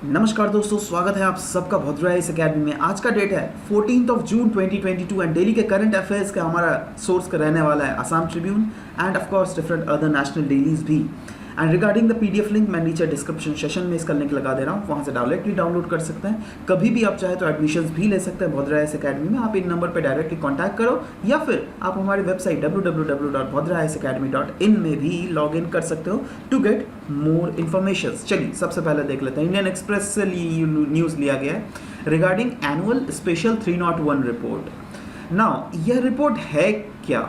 नमस्कार दोस्तों, स्वागत है आप सबका भद्रा इस अकेडमी में। आज का डेट है 14 जून 2022 एंड डेली के करंट अफेयर्स का हमारा सोर्स का रहने वाला है Assam tribune and of course different other national dailies भी। And regarding the PDF link मैं नीचे डिस्क्रिप्शन सेशन में इसका लिंक लगा दे रहा हूँ, वहाँ से डायरेक्टली डाउनलोड कर सकते हैं। कभी भी आप चाहे तो एडमिशन्स भी ले सकते हैं भद्रा इस अकेडमी में। आप इन नंबर पर डायरेक्टली कॉन्टैक्ट करो या फिर आप हमारी वेबसाइट www.bhadraisacademy.in में भी लॉग इन कर सकते हो टू गेट मोर इन्फॉर्मेशन। चलिए सबसे पहले देख लेते हैं। इंडियन एक्सप्रेस से न्यूज़ लिया गया है regarding annual special 301 report. Now यह रिपोर्ट है क्या,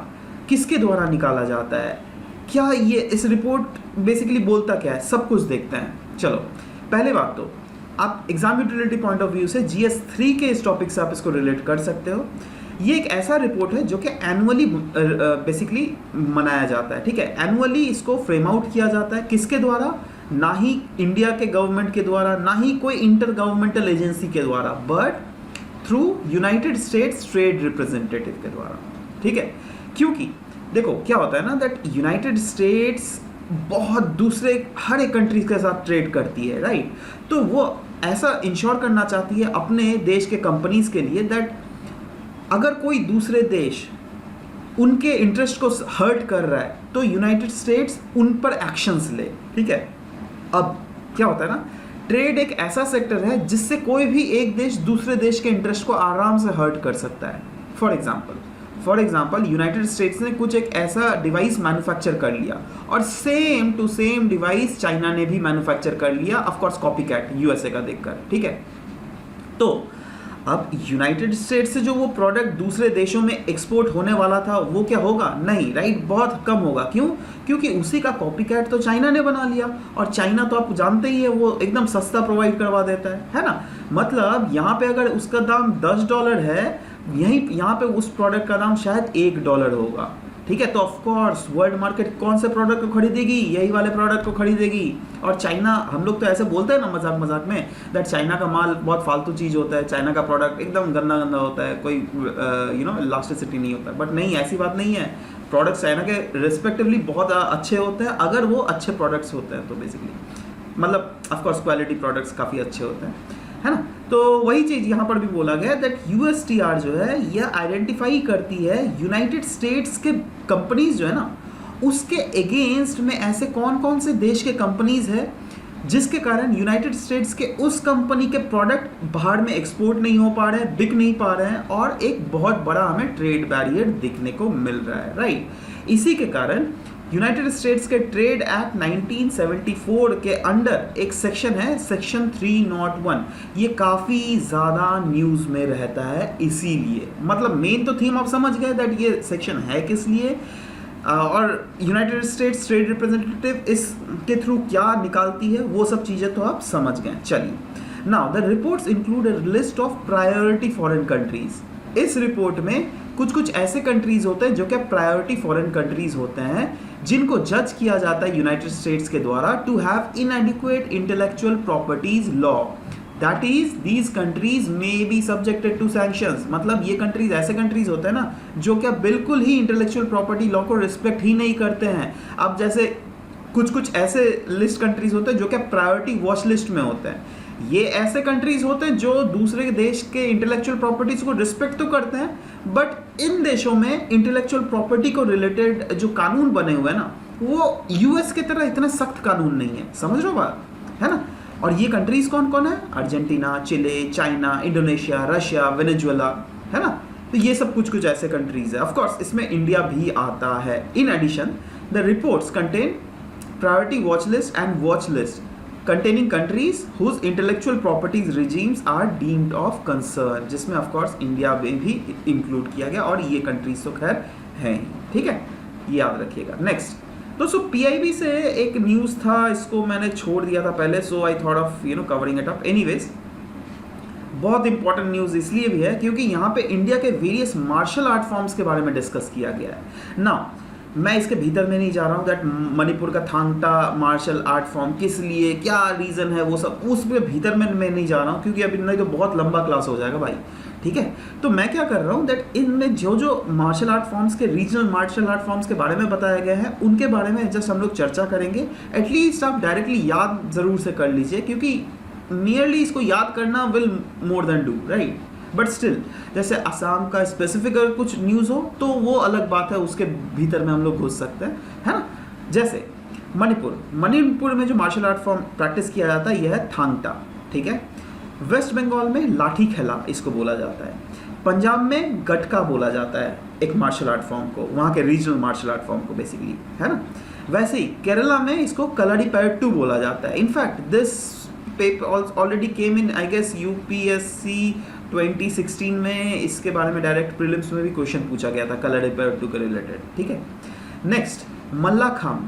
किसके द्वारा निकाला जाता है, क्या ये इस रिपोर्ट बेसिकली बोलता क्या है, सब कुछ देखते हैं। चलो पहले बात तो आप exam utility point of view से GS3 के इस टॉपिक से आप इसको रिलेट कर सकते हो। ये एक ऐसा रिपोर्ट है जो कि एनुअली बेसिकली मनाया जाता है, ठीक है। एनुअली इसको फ्रेम आउट किया जाता है, किसके द्वारा, ना ही इंडिया के गवर्नमेंट के द्वारा, ना ही कोई इंटर गवर्नमेंटल एजेंसी के द्वारा, but through United states trade representative के द्वारा, ठीक है। क्योंकि देखो क्या होता है ना, दैट यूनाइटेड स्टेट्स बहुत दूसरे हर एक कंट्रीज के साथ ट्रेड करती है, राइट। तो वो ऐसा इंश्योर करना चाहती है अपने देश के कंपनीज के लिए दैट अगर कोई दूसरे देश उनके इंटरेस्ट को हर्ट कर रहा है तो यूनाइटेड स्टेट्स उन पर एक्शंस ले, ठीक है। अब क्या होता है ना, ट्रेड एक ऐसा सेक्टर है जिससे कोई भी एक देश दूसरे देश के इंटरेस्ट को आराम से हर्ट कर सकता है। फॉर एग्जाम्पल यूनाइटेड स्टेट्स ने कुछ एक ऐसा डिवाइस मैन्युफैक्चर कर लिया और same to same device China ने भी मैन्युफैक्चर कर लिया, ऑफ कोर्स कॉपीकैट यूएसए का देखकर, ठीक है। तो अब यूनाइटेड स्टेट्स से जो वो प्रोडक्ट दूसरे देशों में एक्सपोर्ट होने वाला था वो क्या होगा, नहीं, राइट, बहुत कम होगा। क्यों? क्योंकि उसी का कॉपीकैट तो चाइना ने बना लिया, और चाइना तो आप जानते ही है वो एकदम सस्ता प्रोवाइड करवा देता है ना। मतलब यहाँ पे अगर उसका दाम $10 है, यहाँ पे उस प्रोडक्ट का दाम शायद $1 होगा, ठीक है। तो ऑफ कोर्स वर्ल्ड मार्केट कौन से प्रोडक्ट को खरीदेगी, यही वाले प्रोडक्ट को खरीदेगी। और चाइना, हम लोग तो ऐसे बोलते हैं ना मजाक में दैट चाइना का माल बहुत फालतू चीज़ होता है, चाइना का प्रोडक्ट एकदम गंदा होता है, कोई इलास्टिसिटी नहीं होता है। बट नहीं, ऐसी बात नहीं है। प्रोडक्ट्स चाइना के रिस्पेक्टिवली बहुत अच्छे होते हैं अगर वो अच्छे प्रोडक्ट्स होते हैं तो बेसिकली, मतलब ऑफकोर्स क्वालिटी प्रोडक्ट्स काफ़ी अच्छे होते हैं, है ना। तो वही चीज़ यहाँ पर भी बोला गया दैट USTR जो है यह आइडेंटिफाई करती है यूनाइटेड स्टेट्स के कंपनीज जो है ना उसके अगेंस्ट में ऐसे कौन कौन से देश के कंपनीज है जिसके कारण यूनाइटेड स्टेट्स के उस कंपनी के प्रोडक्ट बाहर में एक्सपोर्ट नहीं हो पा रहे हैं, बिक नहीं पा रहे हैं, और एक बहुत बड़ा हमें ट्रेड बैरियर दिखने को मिल रहा है, राइट। इसी के कारण यूनाइटेड स्टेट्स के ट्रेड एक्ट 1974 के अंडर एक सेक्शन है, सेक्शन 301। ये काफ़ी ज़्यादा न्यूज़ में रहता है, इसीलिए मतलब मेन तो थीम आप समझ गए दैट ये सेक्शन है किस लिए, और यूनाइटेड स्टेट्स ट्रेड रिप्रेजेंटेटिव इसके थ्रू क्या निकालती है, वो सब चीज़ें तो आप समझ गए। चलिए now the reports include a list of priority foreign countries. इस रिपोर्ट में कुछ ऐसे कंट्रीज होते हैं जो कि प्रायोरिटी फॉरेन कंट्रीज होते हैं जिनको जज किया जाता है यूनाइटेड स्टेट्स के द्वारा to have inadequate intellectual properties law, that is these countries may be subjected to sanctions. मतलब ये कंट्रीज ऐसे कंट्रीज होते हैं ना जो क्या बिल्कुल ही इंटेलेक्चुअल प्रॉपर्टी लॉ को रिस्पेक्ट ही नहीं करते हैं। अब जैसे कुछ ऐसे लिस्ट कंट्रीज होते हैं जो क्या प्रायोरिटी वॉच लिस्ट में होते हैं। ये ऐसे कंट्रीज होते हैं जो दूसरे देश के इंटेलेक्चुअल प्रॉपर्टीज को रिस्पेक्ट तो करते हैं, बट इन देशों में इंटेलेक्चुअल प्रॉपर्टी को रिलेटेड जो कानून बने हुए हैं ना वो यूएस के तरह इतना सख्त कानून नहीं है, समझ रहे हो बात, है ना। और ये कंट्रीज कौन कौन है, अर्जेंटीना, चिले, चाइना, इंडोनेशिया, रशिया, वेनेजुएला, है ना। तो ये सब कुछ ऐसे कंट्रीज है। ऑफ कोर्स इसमें इंडिया भी आता है। In addition the reports contain priority watch list and watch list containing countries whose intellectual properties regimes are deemed of concern, जिसमें of course इंडिया में भी इंक्लूड किया गया, और ये कंट्रीज तो खैर हैं ही, ठीक है, ये याद रखिएगा। नेक्स्ट दोस्तों PIB से एक न्यूज़ था, इसको मैंने छोड़ दिया था पहले, so I thought of covering it up. Anyways बहुत इंपॉर्टेंट न्यूज़ इसलिए भी है क्योंकि यहाँ पे इंडिया के वेरियस मार्शल आर्ट फॉर्म्स के बारे में डिस्कस किया गया है ना। मैं इसके भीतर में नहीं जा रहा हूँ दैट मणिपुर का थांगटा मार्शल आर्ट फॉर्म किस लिए, क्या रीज़न है, वो सब उसके भीतर में मैं नहीं जा रहा हूँ क्योंकि अभी नहीं तो बहुत लंबा क्लास हो जाएगा भाई, ठीक है। तो मैं क्या कर रहा हूँ दैट इनमें जो मार्शल आर्ट फॉर्म्स के रीजनल मार्शल आर्ट फॉर्म्स के बारे में बताया गया है उनके बारे में जस्ट हम लोग चर्चा करेंगे। एटलीस्ट आप डायरेक्टली याद ज़रूर से कर लीजिए क्योंकि नियरली इसको याद करना will more than do, right? But still जैसे असम का स्पेसिफिक अगर कुछ न्यूज़ हो तो वो अलग बात है, उसके भीतर में हम लोग घुस सकते हैं, है ना? जैसे मणिपुर में जो मार्शल आर्ट फॉर्म प्रैक्टिस किया जाता है यह है थांग टा, ठीक है? वेस्ट बंगाल में लाठी खेला इसको बोला जाता है। पंजाब में गटका बोला जाता है एक मार्शल आर्ट फॉर्म को, वहाँ के रीजनल मार्शल आर्ट फॉर्म को बेसिकली, है ना? वैसे ही केरला में इसको कलारीपयट्टू बोला जाता है। In fact this paper already came in I guess UPSC 2016 में, इसके बारे में डायरेक्ट प्रीलिम्स में भी क्वेश्चन पूछा गया था कलारीपयट्टू के रिलेटेड, ठीक है? नेक्स्ट मल्लाखाम,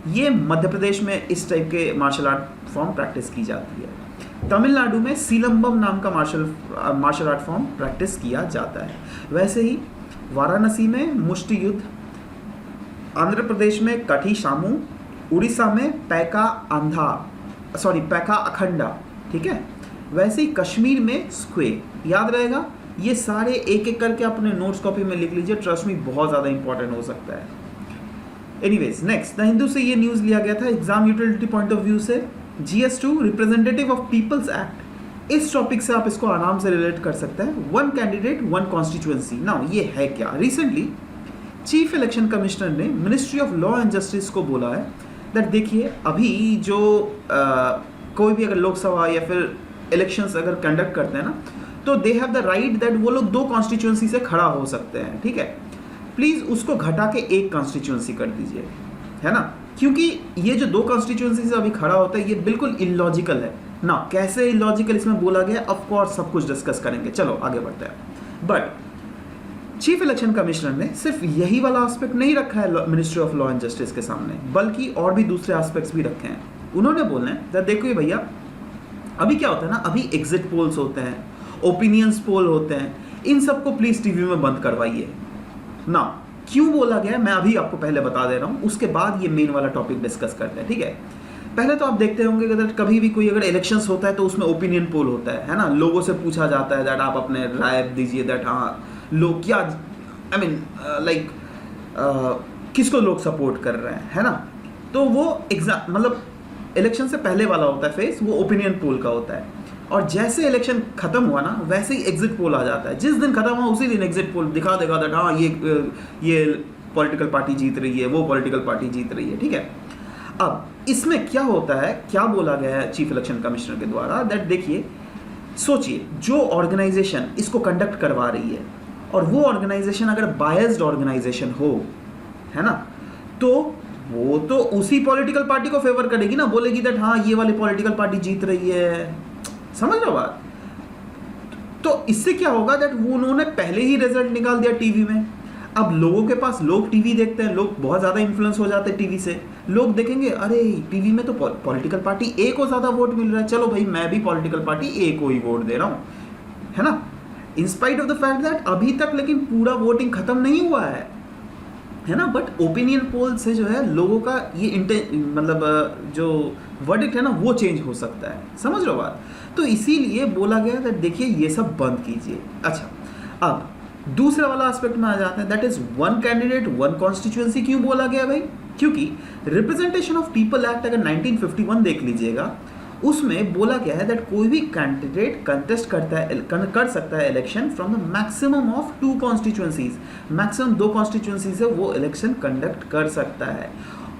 ये मध्य प्रदेश में इस टाइप के मार्शल आर्ट फॉर्म प्रैक्टिस की जाती है। तमिलनाडु में सीलम्बम नाम का मार्शल आर्ट फॉर्म प्रैक्टिस किया जाता है। वैसे ही वाराणसी में मुष्टि युद्ध, आंध्र प्रदेश में कठी सामू, उड़ीसा में पैका अखंडा, ठीक है? वैसे ही कश्मीर में स्क्वे, याद रहेगा? ये सारे एक एक करके अपने नोट्स कॉपी में लिख लीजिए, ट्रस्ट मी बहुत ज़्यादा इंपॉर्टेंट हो सकता है। एनीवेज नेक्स्ट, द हिंदू से ये न्यूज़ लिया गया था exam utility point of view से। GS2 representative of people's act, इस टॉपिक से आप इसको आराम से रिलेट कर सकते हैं। 1 कैंडिडेट 1 कॉन्स्टिट्यूएंसी, नाउ ये है क्या? रिसेंटली चीफ इलेक्शन कमिश्नर ने ministry of law and justice को बोला है दैट देखिए अभी जो कोई भी अगर लोकसभा या फिर इलेक्शंस अगर कंडक्ट करते हैं ना, तो they have the right that वो लोग 2 कॉन्स्टिट्यूएंसी से खड़ा हो सकते हैं, ठीक है? प्लीज़ उसको घटा के 1 कॉन्स्टिट्यूएंसी कर दीजिए, है ना? क्योंकि ये जो 2 कॉन्स्टिट्यूएंसी से अभी खड़ा होता है ये बिल्कुल इलॉजिकल है ना। कैसे इलॉजिकल इसमें बोला गया, ऑफ कोर्स सब कुछ डिस्कस करेंगे, चलो आगे बढ़ते हैं। बट चीफ इलेक्शन कमिश्नर ने सिर्फ यही वाला एस्पेक्ट नहीं रखा है ministry of law and justice के सामने, बल्कि और भी दूसरे एस्पेक्ट्स भी रखे हैं। उन्होंने बोलना है देखो भैया अभी क्या होता है ना, अभी एग्जिट पोल्स होते हैं, ओपिनियंस पोल होते हैं, इन सबको प्लीज टीवी में बंद करवाइए ना। क्यों बोला गया मैं अभी आपको पहले बता दे रहा हूँ, उसके बाद ये मेन वाला टॉपिक डिस्कस करते हैं, ठीक है? पहले तो आप देखते होंगे कि कभी भी कोई अगर इलेक्शंस होता है तो उसमें ओपिनियन पोल होता है ना? लोगों से पूछा जाता है दैट आप अपने राय दीजिए दैट हाँ लोग क्या आई मीन लाइक किसको लोग सपोर्ट कर रहे हैं, है ना? तो वो एग्जाम मतलब इलेक्शन से पहले वाला होता है फेस, वो ओपिनियन पोल का होता है। और जैसे इलेक्शन खत्म हुआ ना वैसे ही एग्जिट पोल आ जाता है। जिस दिन खत्म हुआ उसी दिन एग्जिट पोल दिखा देगा दैट हाँ ये पॉलिटिकल पार्टी जीत रही है, वो पॉलिटिकल पार्टी जीत रही है, ठीक है? अब इसमें क्या होता है, क्या बोला गया है चीफ इलेक्शन कमिश्नर के द्वारा दैट देखिए सोचिए जो ऑर्गेनाइजेशन इसको कंडक्ट करवा रही है और वो ऑर्गेनाइजेशन अगर बायस्ड ऑर्गेनाइजेशन हो, है ना, तो वो तो उसी पॉलिटिकल पार्टी को फेवर करेगी ना, बोलेगी दैट हाँ ये वाली पॉलिटिकल पार्टी जीत रही है। समझ रहे हो बात? तो इससे क्या होगा दैट वो उन्होंने पहले ही रिजल्ट निकाल दिया टीवी में। अब लोगों के पास, लोग टीवी देखते हैं, लोग बहुत ज़्यादा इन्फ्लुएंस हो जाते हैं टीवी से। लोग देखेंगे अरे टीवी में तो पॉलिटिकल पार्टी ए को ज़्यादा वोट मिल रहा है, चलो भाई मैं भी पॉलिटिकल पार्टी ए को ही वोट दे रहा हूँ, है ना? In spite of the fact that अभी तक लेकिन पूरा वोटिंग खत्म नहीं हुआ है ना? बट ओपिनियन पोल से जो है लोगों का ये मतलब जो वर्डिक्ट है ना वो चेंज हो सकता है। समझ रहे हो बात? तो इसीलिए बोला गया दैट देखिए ये सब बंद कीजिए। अच्छा, अब दूसरा वाला एस्पेक्ट में आ जाते हैं, दैट इज 1 कैंडिडेट 1 कॉन्स्टिट्यूएंसी। क्यों बोला गया भाई? क्योंकि रिप्रेजेंटेशन ऑफ पीपल एक्ट अगर 1951 देख लीजिएगा, उसमें बोला गया है दैट कोई भी कैंडिडेट कंटेस्ट कर सकता है election from the maximum of 2 constituencies. Maximum 2 constituency से वो इलेक्शन कंडक्ट कर सकता है।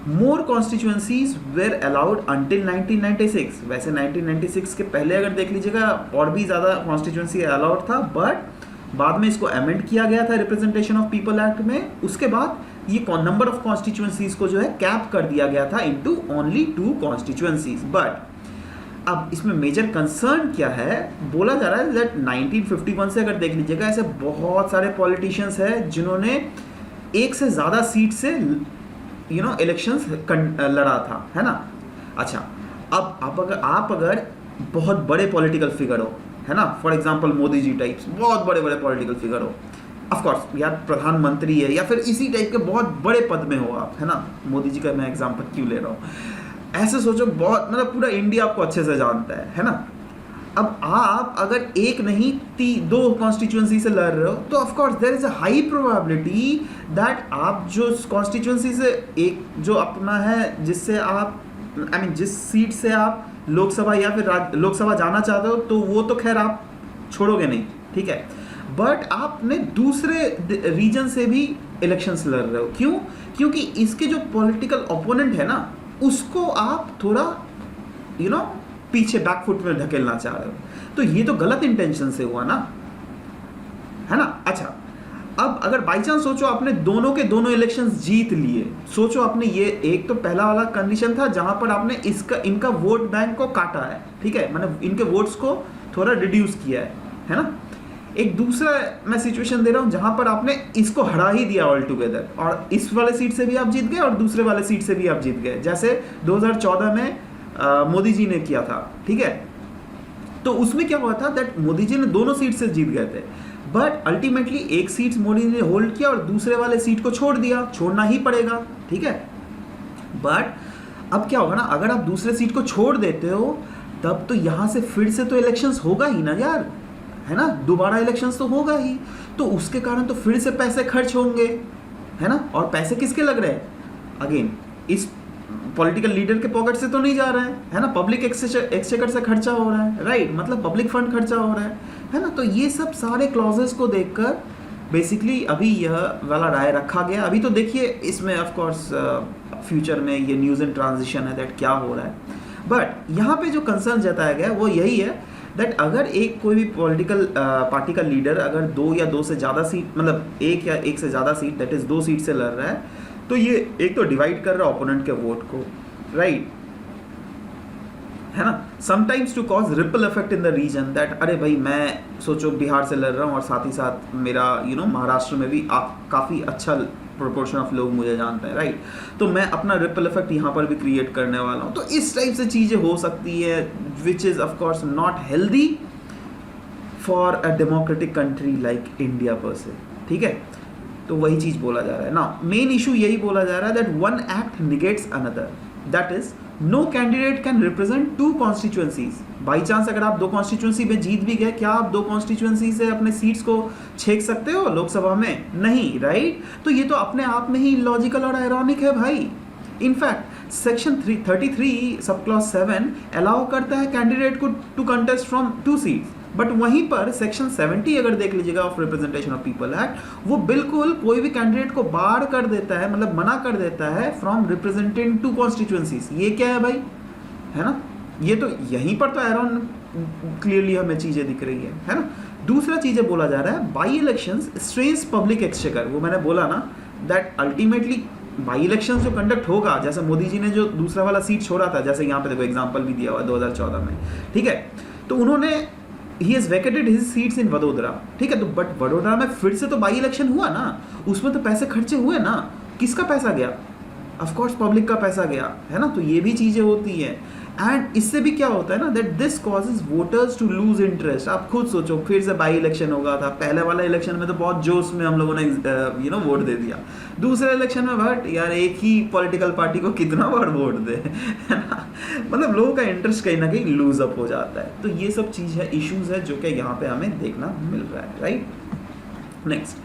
मोर कॉन्स्टिट्यूएंसीज वेर अलाउड अंटिल 1996। वैसे 1996 के पहले अगर देख लीजिएगा और भी ज़्यादा कॉन्स्टिट्यूएंसी अलाउड था, बट बाद में इसको अमेंड किया गया था रिप्रेजेंटेशन ऑफ पीपल एक्ट में। उसके बाद ये नंबर ऑफ कॉन्स्टिट्यूएंसीज को जो है कैप कर दिया गया था इनटू ओनली 2 कॉन्स्टिट्यूएंसीज। बट अब इसमें मेजर कंसर्न क्या है, बोला जा रहा है दैट 1951 से अगर देख लीजिएगा ऐसे बहुत सारे पॉलिटिशियंस हैं जिन्होंने एक से ज़्यादा सीट से इलेक्शंस लड़ा था, है ना? अच्छा, अब आप अगर बहुत बड़े पॉलिटिकल फिगर हो, है ना, for example Modi ji types बहुत बड़े बड़े पॉलिटिकल फिगर हो, ऑफ कोर्स या प्रधानमंत्री है या फिर इसी टाइप के बहुत बड़े पद में हो आप, है ना? मोदी जी का मैं एग्जांपल क्यों ले रहा हूँ, ऐसे सोचो बहुत मतलब पूरा इंडिया आपको अच्छे से जानता है ना? अब आप अगर एक नहीं 2 कॉन्स्टिट्यूएंसी से लड़ रहे हो तो of course there is a high probability that आप जो कॉन्स्टिट्यूएंसी से एक जो अपना है जिससे आप जिस सीट से आप लोकसभा या फिर लोकसभा जाना चाहते हो तो वो तो खैर आप छोड़ोगे नहीं, ठीक है, बट आपने दूसरे रीजन से भी इलेक्शंस लड़ रहे हो। क्यों? क्योंकि इसके जो पॉलिटिकल ओपोनेंट है ना, उसको आप थोड़ा पीछे बैकफुट में धकेलना चाह रहे हो। तो ये तो गलत इंटेंशन से हुआ ना, है ना। अच्छा, अब अगर बाई चांस सोचो आपने दोनों के दोनों इलेक्शंस जीत लिए, सोचो आपने ये एक तो पहला वाला कंडीशन था जहां पर आपने इनका वोट बैंक को काटा है, ठीक है, मतलब इनके वोट्स को थोड़ा रिड्यूस किया है ना। एक दूसरा मैं सिचुएशन दे रहा हूं जहां पर आपने इसको हरा ही दिया ऑल टुगेदर, और इस वाले सीट से भी आप जीत गए और दूसरे वाले सीट से भी आप जीत गए, जैसे 2014 में मोदी जी ने किया था, ठीक है। तो उसमें क्या हुआ था दैट मोदी जी ने दोनों सीट से जीत गए थे, बट अल्टीमेटली एक सीट मोदी ने होल्ड किया और दूसरे वाले सीट को छोड़ दिया, छोड़ना ही पड़ेगा, ठीक है। बट अब क्या होगा ना, अगर आप दूसरे सीट को छोड़ देते हो तब तो यहां से फिर से तो इलेक्शंस होगा ही ना यार, है ना, दोबारा इलेक्शंस तो होगा ही, तो उसके कारण तो फिर से पैसे खर्च होंगे, है ना। और पैसे किसके लग रहे हैं? अगेन इस पॉलिटिकल लीडर के पॉकेट से तो नहीं जा रहा है ना, पब्लिक एक्सचेकर से खर्चा हो रहा है, राइट, मतलब पब्लिक फंड खर्चा हो रहा है ना। तो ये सब सारे क्लॉजेस को देखकर बेसिकली अभी यह वाला राय रखा गया। अभी तो देखिए इसमें ऑफ कोर्स फ्यूचर में ये न्यूज़ इन ट्रांजिशन है दैट क्या हो रहा है, बट यहाँ पे जो कंसर्न जताया गया वो यही है दैट अगर एक कोई भी पॉलिटिकल पार्टी का लीडर अगर दो या दो से ज़्यादा सीट, मतलब एक या एक से ज़्यादा सीट दैट इज़ 2 सीट से लड़ रहा है, तो ये एक तो डिवाइड कर रहा है ओपोनेंट के वोट को, राइट, है ना, sometimes to cause ripple effect in the region that अरे भाई मैं सोचो बिहार से लड़ रहा हूँ और साथ ही साथ मेरा महाराष्ट्र में भी आप काफ़ी अच्छा प्रोपोर्शन ऑफ लोग मुझे जानते हैं, राइट, तो मैं अपना रिपल इफेक्ट यहाँ पर भी क्रिएट करने वाला हूँ। तो इस टाइप से चीज़ें हो सकती है which is of course not healthy for a democratic country like India पर से, ठीक है। तो वही चीज़ बोला जा रहा है ना, मेन इशू यही बोला जा रहा है that one act negates another, that is no candidate can represent 2 constituencies. By chance अगर आप 2 कॉन्स्टिट्यूएंसी में जीत भी गए, क्या आप 2 कॉन्स्टिट्यूएंसी से अपने सीट्स को छेक सकते हो लोकसभा में? नहीं, राइट। तो ये तो अपने आप में ही लॉजिकल और आयरॉनिक है भाई। In fact section 33 sub clause 7 allow करता है कैंडिडेट को to contest from 2 seats, but वहीं पर सेक्शन 70 अगर देख लीजिएगा of representation of people act, वो बिल्कुल कोई भी कैंडिडेट को बार कर देता है, मतलब मना कर देता है फ्रॉम रिप्रेजेंटिंग 2 कॉन्स्टिट्यूएंसीज। ये क्या है भाई, है ना, ये तो यहीं पर तो एरॉन क्लियरली हमें चीजें दिख रही है ना। दूसरा चीजें बोला जा रहा है by elections strains public exchequer, वो मैंने बोला ना दैट अल्टीमेटली बाई इलेक्शंस जो कंडक्ट होगा, जैसे मोदी जी ने जो दूसरा वाला सीट छोड़ा था, जैसे यहाँ पे देखो एग्जांपल भी दिया हुआ 2014 में, ठीक है, तो उन्होंने he has vacated his seats in Vadodara, ठीक है, तो बट वडोदरा में फिर से तो बाई इलेक्शन हुआ ना, उसमें तो पैसे खर्चे हुए ना, किसका पैसा गया? ऑफ कोर्स पब्लिक का पैसा गया, है ना। तो ये भी चीजें होती है, एंड इससे भी क्या होता है ना that this causes voters to lose interest. आप खुद सोचो, फिर से बाई इलेक्शन होगा था, पहले वाला इलेक्शन में तो बहुत जोश में हम लोगों ने वोट दे दिया, दूसरे इलेक्शन में बट यार एक ही पॉलिटिकल पार्टी को कितना बार वोट दे, है ना, मतलब लोगों का इंटरेस्ट कहीं ना कहीं लूज अप हो जाता है। तो ये सब चीज़ है, इश्यूज है जो कि यहाँ पे हमें देखना मिल रहा है, राइट।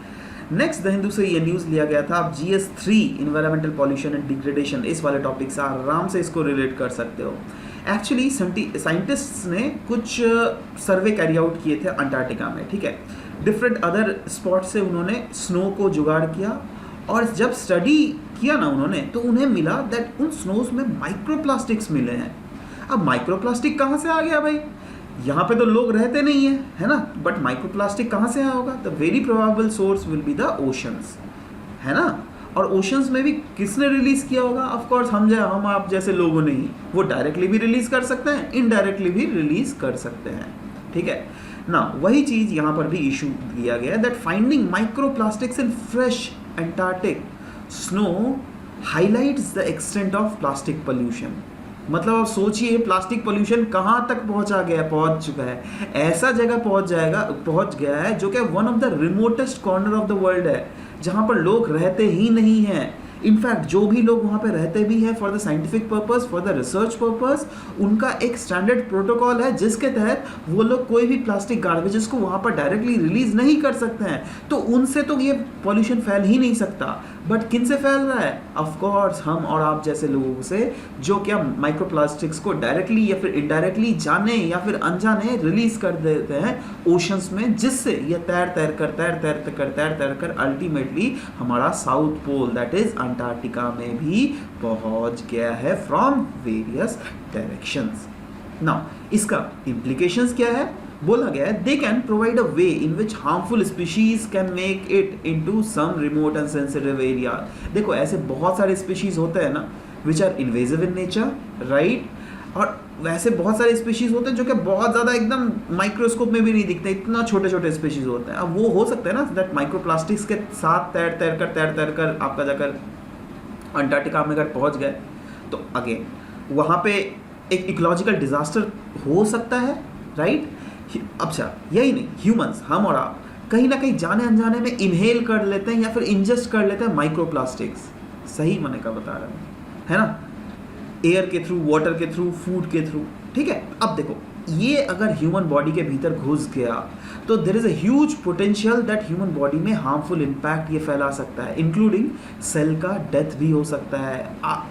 नेक्स्ट द हिंदू से ये न्यूज़ लिया गया था। आप GS3 environmental pollution and degradation, इस वाले टॉपिक से आराम से इसको रिलेट कर सकते हो। एक्चुअली साइंटिस्ट्स ने कुछ सर्वे कैरी आउट किए थे अंटार्कटिका में, ठीक है, डिफरेंट अदर स्पॉट से उन्होंने स्नो को जुगाड़ किया, और जब स्टडी किया ना उन्होंने, तो उन्हें मिला दैट उन स्नोज में माइक्रोप्लास्टिक्स मिले हैं। अब माइक्रोप्लास्टिक कहाँ से आ गया भाई? यहाँ पे तो लोग रहते नहीं है ना, बट माइक्रोप्लास्टिक कहाँ से आया होगा? The very probable source will be the oceans, है ना। और ओशंस में भी किसने रिलीज किया होगा? ऑफ कोर्स हम आप जैसे लोगों ने ही। वो डायरेक्टली भी रिलीज कर सकते हैं, इनडायरेक्टली भी रिलीज कर सकते हैं, ठीक है ना। वही चीज यहाँ पर भी इशू दिया गया that finding microplastics in fresh Antarctic snow highlights the extent of plastic pollution. मतलब आप सोचिए प्लास्टिक पोल्यूशन कहाँ तक पहुंच चुका है। ऐसा जगह पहुंच गया है जो कि one of the remotest corner of the world है, जहाँ पर लोग रहते ही नहीं हैं। इनफैक्ट जो भी लोग वहाँ पे रहते भी हैं for the scientific purpose, for the research purpose, उनका एक स्टैंडर्ड प्रोटोकॉल है जिसके तहत वो लोग कोई भी प्लास्टिक गार्बेजेस को वहाँ पर डायरेक्टली रिलीज नहीं कर सकते हैं। तो उनसे तो ये पॉल्यूशन फैल ही नहीं सकता। बट किन से फैल रहा है? ऑफ कोर्स हम और आप जैसे लोगों से, जो क्या माइक्रोप्लास्टिक्स को डायरेक्टली या फिर इनडायरेक्टली जाने या फिर अनजाने रिलीज कर देते हैं ओशंस में, जिससे ये तैर तैर कर अल्टीमेटली हमारा south pole that is Antarctica में भी पहुंच गया है फ्रॉम वेरियस डायरेक्शंस। नाउ इसका इम्प्लीकेशंस क्या है? बोला गया है they can provide a way in which harmful species can make it into some remote and sensitive area. देखो ऐसे बहुत सारे स्पीशीज होते हैं ना which are invasive in nature, right, और वैसे बहुत सारे स्पीशीज होते हैं जो कि बहुत ज़्यादा एकदम माइक्रोस्कोप में भी नहीं दिखते, इतना छोटे छोटे स्पीशीज होते हैं। अब वो हो सकता है ना दैट माइक्रोप्लास्टिक्स के साथ तैर तैर कर आपका जाकर अंटार्कटिका में अगर पहुंच गए तो अगेन वहाँ पे एक इकोलॉजिकल डिजास्टर हो सकता है, राइट। अच्छा यही नहीं, ह्यूमंस, हम और आप कहीं ना कहीं जाने अनजाने में इनहेल कर लेते हैं या फिर इंजेस्ट कर लेते हैं माइक्रोप्लास्टिक्स। सही मैंने का बता रहा हूँ, है ना, एयर के थ्रू, वाटर के थ्रू, फूड के थ्रू, ठीक है। अब देखो ये अगर ह्यूमन बॉडी के भीतर घुस गया तो there is a huge potential that human body में हार्मफुल इम्पैक्ट ये फैला सकता है, इंक्लूडिंग सेल का डेथ भी हो सकता है,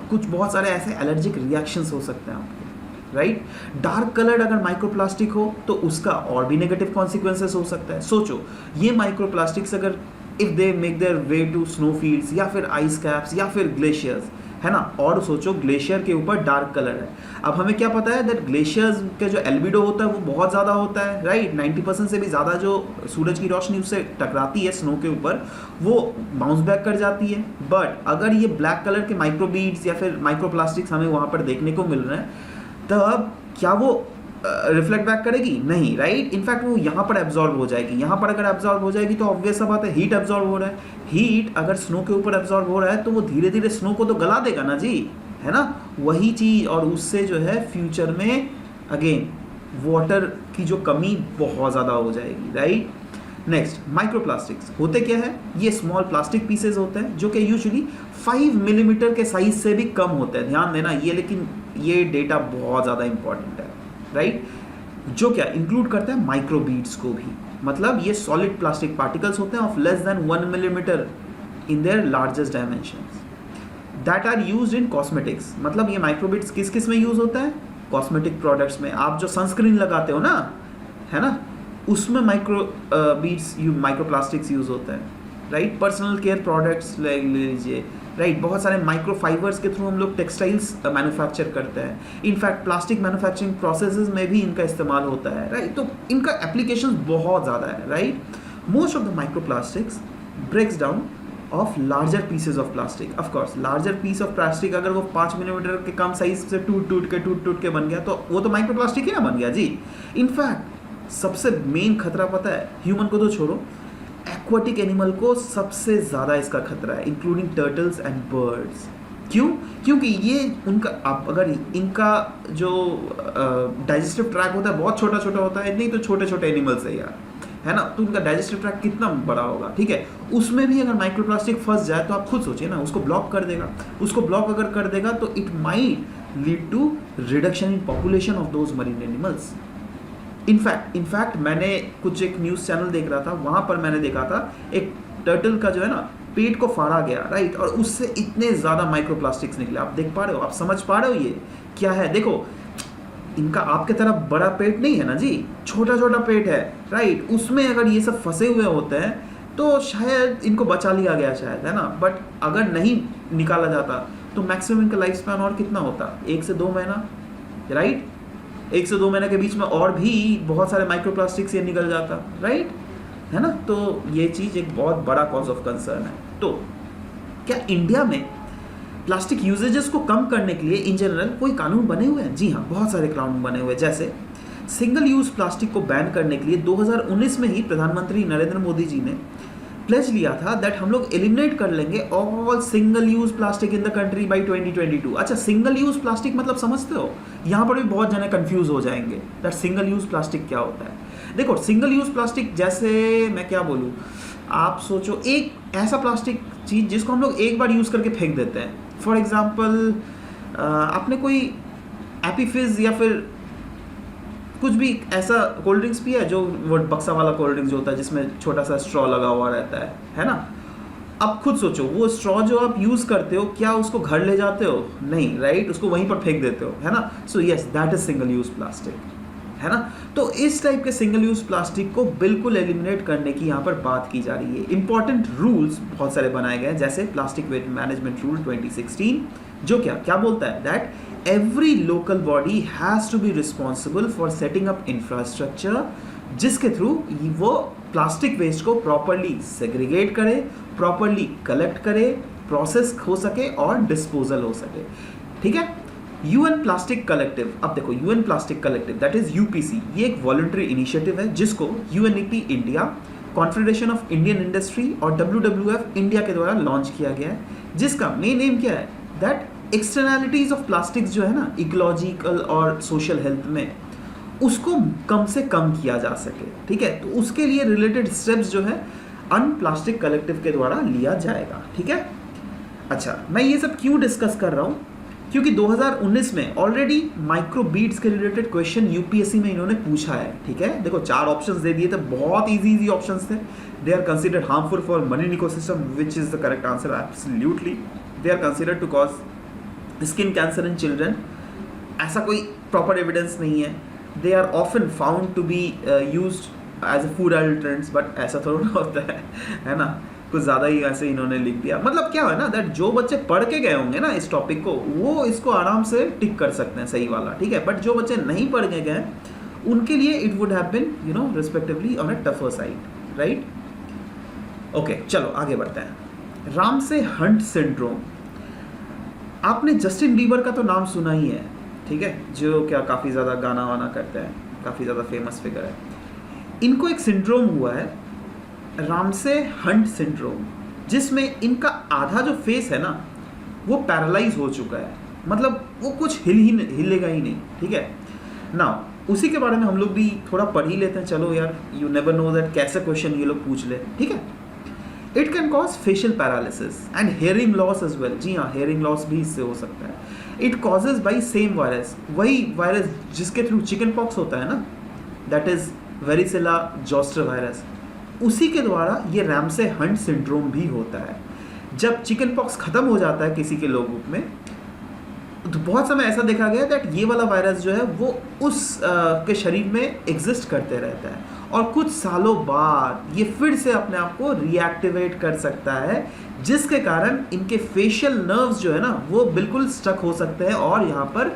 कुछ बहुत सारे ऐसे एलर्जिक रिएक्शंस हो सकते हैं आपके, राइट। डार्क कलर्ड अगर माइक्रोप्लास्टिक हो तो उसका और भी नेगेटिव कॉन्सिक्वेंसेस हो सकता है। सोचो ये माइक्रोप्लास्टिक्स अगर if they make their way to snow fields या फिर आइस कैप्स या फिर ग्लेशियर्स, है ना, और सोचो ग्लेशियर के ऊपर डार्क कलर है। अब हमें क्या पता है दैट ग्लेशियर्स के जो एल्बिडो होता है वो बहुत ज़्यादा होता है, राइट, 90% से भी ज़्यादा जो सूरज की रोशनी उससे टकराती है स्नो के ऊपर वो बाउंस बैक कर जाती है। बट अगर ये ब्लैक कलर के माइक्रोबीड्स या फिर माइक्रोप्लास्टिक्स हमें वहाँ पर देखने को मिल रहे हैं तब क्या वो रिफ्लेक्ट बैक करेगी? नहीं, राइट। इनफैक्ट वो यहाँ पर एब्जॉर्ब हो जाएगी। यहाँ पर अगर एब्जॉर्ब हो जाएगी तो ऑब्वियस सा बात है हीट एब्जॉर्ब हो रहा है, हीट अगर स्नो के ऊपर एब्जॉर्ब हो रहा है तो वो धीरे धीरे स्नो को तो गला देगा ना जी, है ना, वही चीज़। और उससे जो है फ्यूचर में अगेन वाटर की जो कमी बहुत ज़्यादा हो जाएगी, राइट। नेक्स्ट, माइक्रोप्लास्टिक्स होते क्या है? ये स्मॉल प्लास्टिक पीसेज होते हैं जो कि यूजुअली 5 मिलीमीटर के साइज से भी कम होते हैं, ध्यान देना ये, लेकिन ये डेटा बहुत ज़्यादा इंपॉर्टेंट है, राइट, जो क्या इंक्लूड करता है माइक्रोबीड्स को भी। मतलब ये सॉलिड प्लास्टिक पार्टिकल्स होते हैं of less than 1 millimetre in their largest dimensions that are used in cosmetics. मतलब ये माइक्रोबीड्स किस किस में यूज होता है? कॉस्मेटिक प्रोडक्ट्स में। आप जो सनस्क्रीन लगाते हो ना, है ना, उसमें माइक्रोबीड्स माइक्रोप्लास्टिक्स यूज होता है, राइट। पर्सनल केयर प्रोडक्ट्स ले लीजिए, राइट, बहुत सारे माइक्रो फाइबर्स के थ्रू हम लोग टेक्सटाइल्स मैन्युफैक्चर करते हैं। इनफैक्ट प्लास्टिक मैन्युफैक्चरिंग प्रोसेसेस में भी इनका इस्तेमाल होता है, राइट। तो इनका एप्लीकेशन बहुत ज़्यादा है, right. Most of the microplastics breaks down of larger pieces of plastic. Of course larger piece of plastic अगर वो 5 मिलीमीटर के कम साइज से टूट के बन गया तो वो तो माइक्रोप्लास्टिक ही ना बन गया जी। इनफैक्ट सबसे मेन खतरा पता है, ह्यूमन को तो छोड़ो, एक्वाटिक एनिमल को सबसे ज़्यादा इसका खतरा है, इंक्लूडिंग टर्टल्स एंड बर्ड्स। क्यों? क्योंकि ये उनका, आप अगर इनका जो डाइजेस्टिव ट्रैक होता है बहुत छोटा छोटा होता है, नहीं तो छोटे छोटे एनिमल्स है यार, है ना, तो उनका डाइजेस्टिव ट्रैक कितना बड़ा होगा, ठीक है। उसमें भी अगर माइक्रोप्लास्टिक फंस जाए तो आप खुद सोचिए ना, उसको ब्लॉक कर देगा। उसको ब्लॉक अगर कर देगा तो it might lead to reduction in population of those marine animals. In fact मैंने कुछ एक न्यूज़ चैनल देख रहा था, वहाँ पर मैंने देखा था एक टर्टल का जो है ना पेट को फाड़ा गया, राइट, और उससे इतने ज़्यादा माइक्रोप्लास्टिक्स निकले। आप देख पा रहे हो, आप समझ पा रहे हो ये क्या है? देखो इनका आपके तरह बड़ा पेट नहीं है ना जी, छोटा छोटा पेट है, राइट। उसमें अगर ये सब फंसे हुए होते हैं तो शायद इनको बचा लिया गया शायद, है ना। बट अगर नहीं निकाला जाता तो मैक्सिमम इनका लाइफ स्पैन और कितना होता? 1 से 2 महीना, राइट। 1 से 2 महीने के बीच में और भी बहुत सारे माइक्रोप्लास्टिक से निकल जाता, राइट, है ना। तो ये चीज़ एक बहुत बड़ा कॉज ऑफ कंसर्न है। तो क्या इंडिया में प्लास्टिक यूजेजेस को कम करने के लिए इन जनरल कोई कानून बने हुए हैं? जी हाँ, बहुत सारे कानून बने हुए हैं। जैसे सिंगल यूज़ प्लास्टिक को बैन करने के लिए 2019 में ही प्रधानमंत्री नरेंद्र मोदी जी ने प्लेज लिया था दैट हम लोग एलिमिनेट कर लेंगे all single use plastic in the country bye 2022। अच्छा, सिंगल यूज प्लास्टिक मतलब समझते हो? यहाँ पर भी बहुत जने कंफ्यूज हो जाएंगे दैट सिंगल यूज प्लास्टिक क्या होता है। देखो सिंगल यूज प्लास्टिक जैसे मैं क्या बोलूँ, आप सोचो एक ऐसा प्लास्टिक चीज़ जिसको हम लोग एक बार यूज़ करके फेंक देते हैं. फॉर एग्जाम्पल आपने कोई एपी फिज या फिर कुछ भी ऐसा कोल्ड ड्रिंक्स पिया है जो वो बक्सा वाला कोल्ड ड्रिंक्स जो होता है जिसमें छोटा सा स्ट्रॉ लगा हुआ रहता है ना. अब खुद सोचो, वो स्ट्रॉ जो आप यूज़ करते हो क्या उसको घर ले जाते हो? नहीं, राइट, उसको वहीं पर फेंक देते हो, है ना. So yes, that is single use plastic, है ना. तो इस टाइप के सिंगल यूज़ प्लास्टिक को बिल्कुल एलिमिनेट करने की यहाँ पर बात की जा रही है. इंपॉर्टेंट रूल्स बहुत सारे बनाए गए हैं, जैसे प्लास्टिक वेस्ट मैनेजमेंट रूल 2016, जो क्या बोलता है that every local body has to be responsible for setting up infrastructure जिसके थ्रू वो प्लास्टिक वेस्ट को प्रॉपरली सेग्रीगेट करे, प्रॉपरली कलेक्ट करे, प्रोसेस हो सके और डिस्पोजल हो सके. ठीक है. यूएन प्लास्टिक कलेक्टिव, अब देखो UN plastic collective that is UPC, ये एक वॉलंटरी इनिशिएटिव है जिसको UNEP India, confederation of Indian industry और डब्ल्यूडब्ल्यूएफ इंडिया के द्वारा लॉन्च किया गया है, जिसका मेन एम क्या है दैट एक्सटर्नैलिटीज ऑफ प्लास्टिक्स जो है ना इकोलॉजिकल और सोशल हेल्थ में, उसको कम से कम किया जा सके. ठीक है. तो उसके लिए रिलेटेड स्टेप्स जो है अन प्लास्टिक कलेक्टिव के द्वारा लिया जाएगा. ठीक है. अच्छा, मैं ये सब क्यों डिस्कस कर रहा हूँ? क्योंकि 2019 में ऑलरेडी माइक्रो बीड्स के रिलेटेड क्वेश्चन यूपीएससी में इन्होंने पूछा है. ठीक है. देखो 4 ऑप्शंस दे दिए थे, बहुत इजी ऑप्शंस थे. They are considered harmful for marine ecosystem, which is the correct answer. Absolutely they are considered to cause skin cancer in children. ऐसा कोई प्रॉपर एविडेंस नहीं है. They are often found to be used as a food alternates, but ऐसा थोड़ा होता है ना. कुछ ज़्यादा ही ऐसे इन्होंने लिख दिया. मतलब क्या है ना दैट जो बच्चे पढ़ के गए होंगे ना इस टॉपिक को, वो इसको आराम से टिक कर सकते हैं सही वाला. ठीक है. बट जो बच्चे नहीं पढ़ के गए उनके लिए it would have been respectively on a tougher side, right. Okay, चलो आगे बढ़ते हैं. रामसे हंट सिंड्रोम, आपने जस्टिन बीबर का तो नाम सुना ही है. ठीक है. जो क्या काफ़ी ज़्यादा गाना वाना करते हैं, काफ़ी ज़्यादा फेमस फिगर है. इनको एक सिंड्रोम हुआ है रामसे हंट सिंड्रोम, जिसमें इनका आधा जो फेस है ना वो पैरालाइज हो चुका है. मतलब वो कुछ हिलेगा ही नहीं. ठीक है ना. उसी के बारे में हम लोग भी थोड़ा पढ़ ही लेते हैं. चलो यार, यू नेवर नो दैट कैसे क्वेश्चन ये लोग पूछ ले. ठीक है. It can cause facial paralysis and hearing loss as well. जी हाँ, हेयरिंग लॉस भी इससे हो सकता है. It causes by same virus, वही वायरस जिसके थ्रू चिकन पॉक्स होता है ना, that is varicella zoster virus, उसी के द्वारा ये रामसे हंट सिंड्रोम भी होता है. जब चिकन पॉक्स खत्म हो जाता है किसी के लोगों में, तो बहुत समय ऐसा देखा गया दैट ये वाला वायरस जो है वो उस के शरीर में एग्जिस्ट करते रहता है और कुछ सालों बाद ये फिर से अपने आप को रीएक्टिवेट कर सकता है, जिसके कारण इनके फेशियल नर्व्स जो है ना वो बिल्कुल स्टक हो सकते हैं और यहाँ पर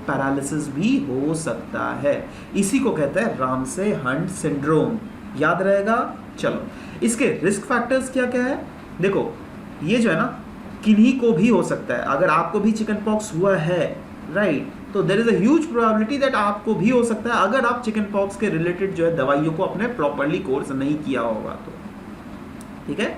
पैरालिसिस भी हो सकता है. इसी को कहते हैं रामसे हंट सिंड्रोम. याद रहेगा. चलो, इसके रिस्क फैक्टर्स क्या क्या है. देखो, ये जो है ना किन्हीं को भी हो सकता है. अगर आपको भी चिकन पॉक्स हुआ है, राइट, तो there is a huge probability that आपको भी हो सकता है अगर आप चिकन पॉक्स के रिलेटेड जो है दवाइयों को अपने प्रॉपरली कोर्स नहीं किया होगा तो. ठीक है.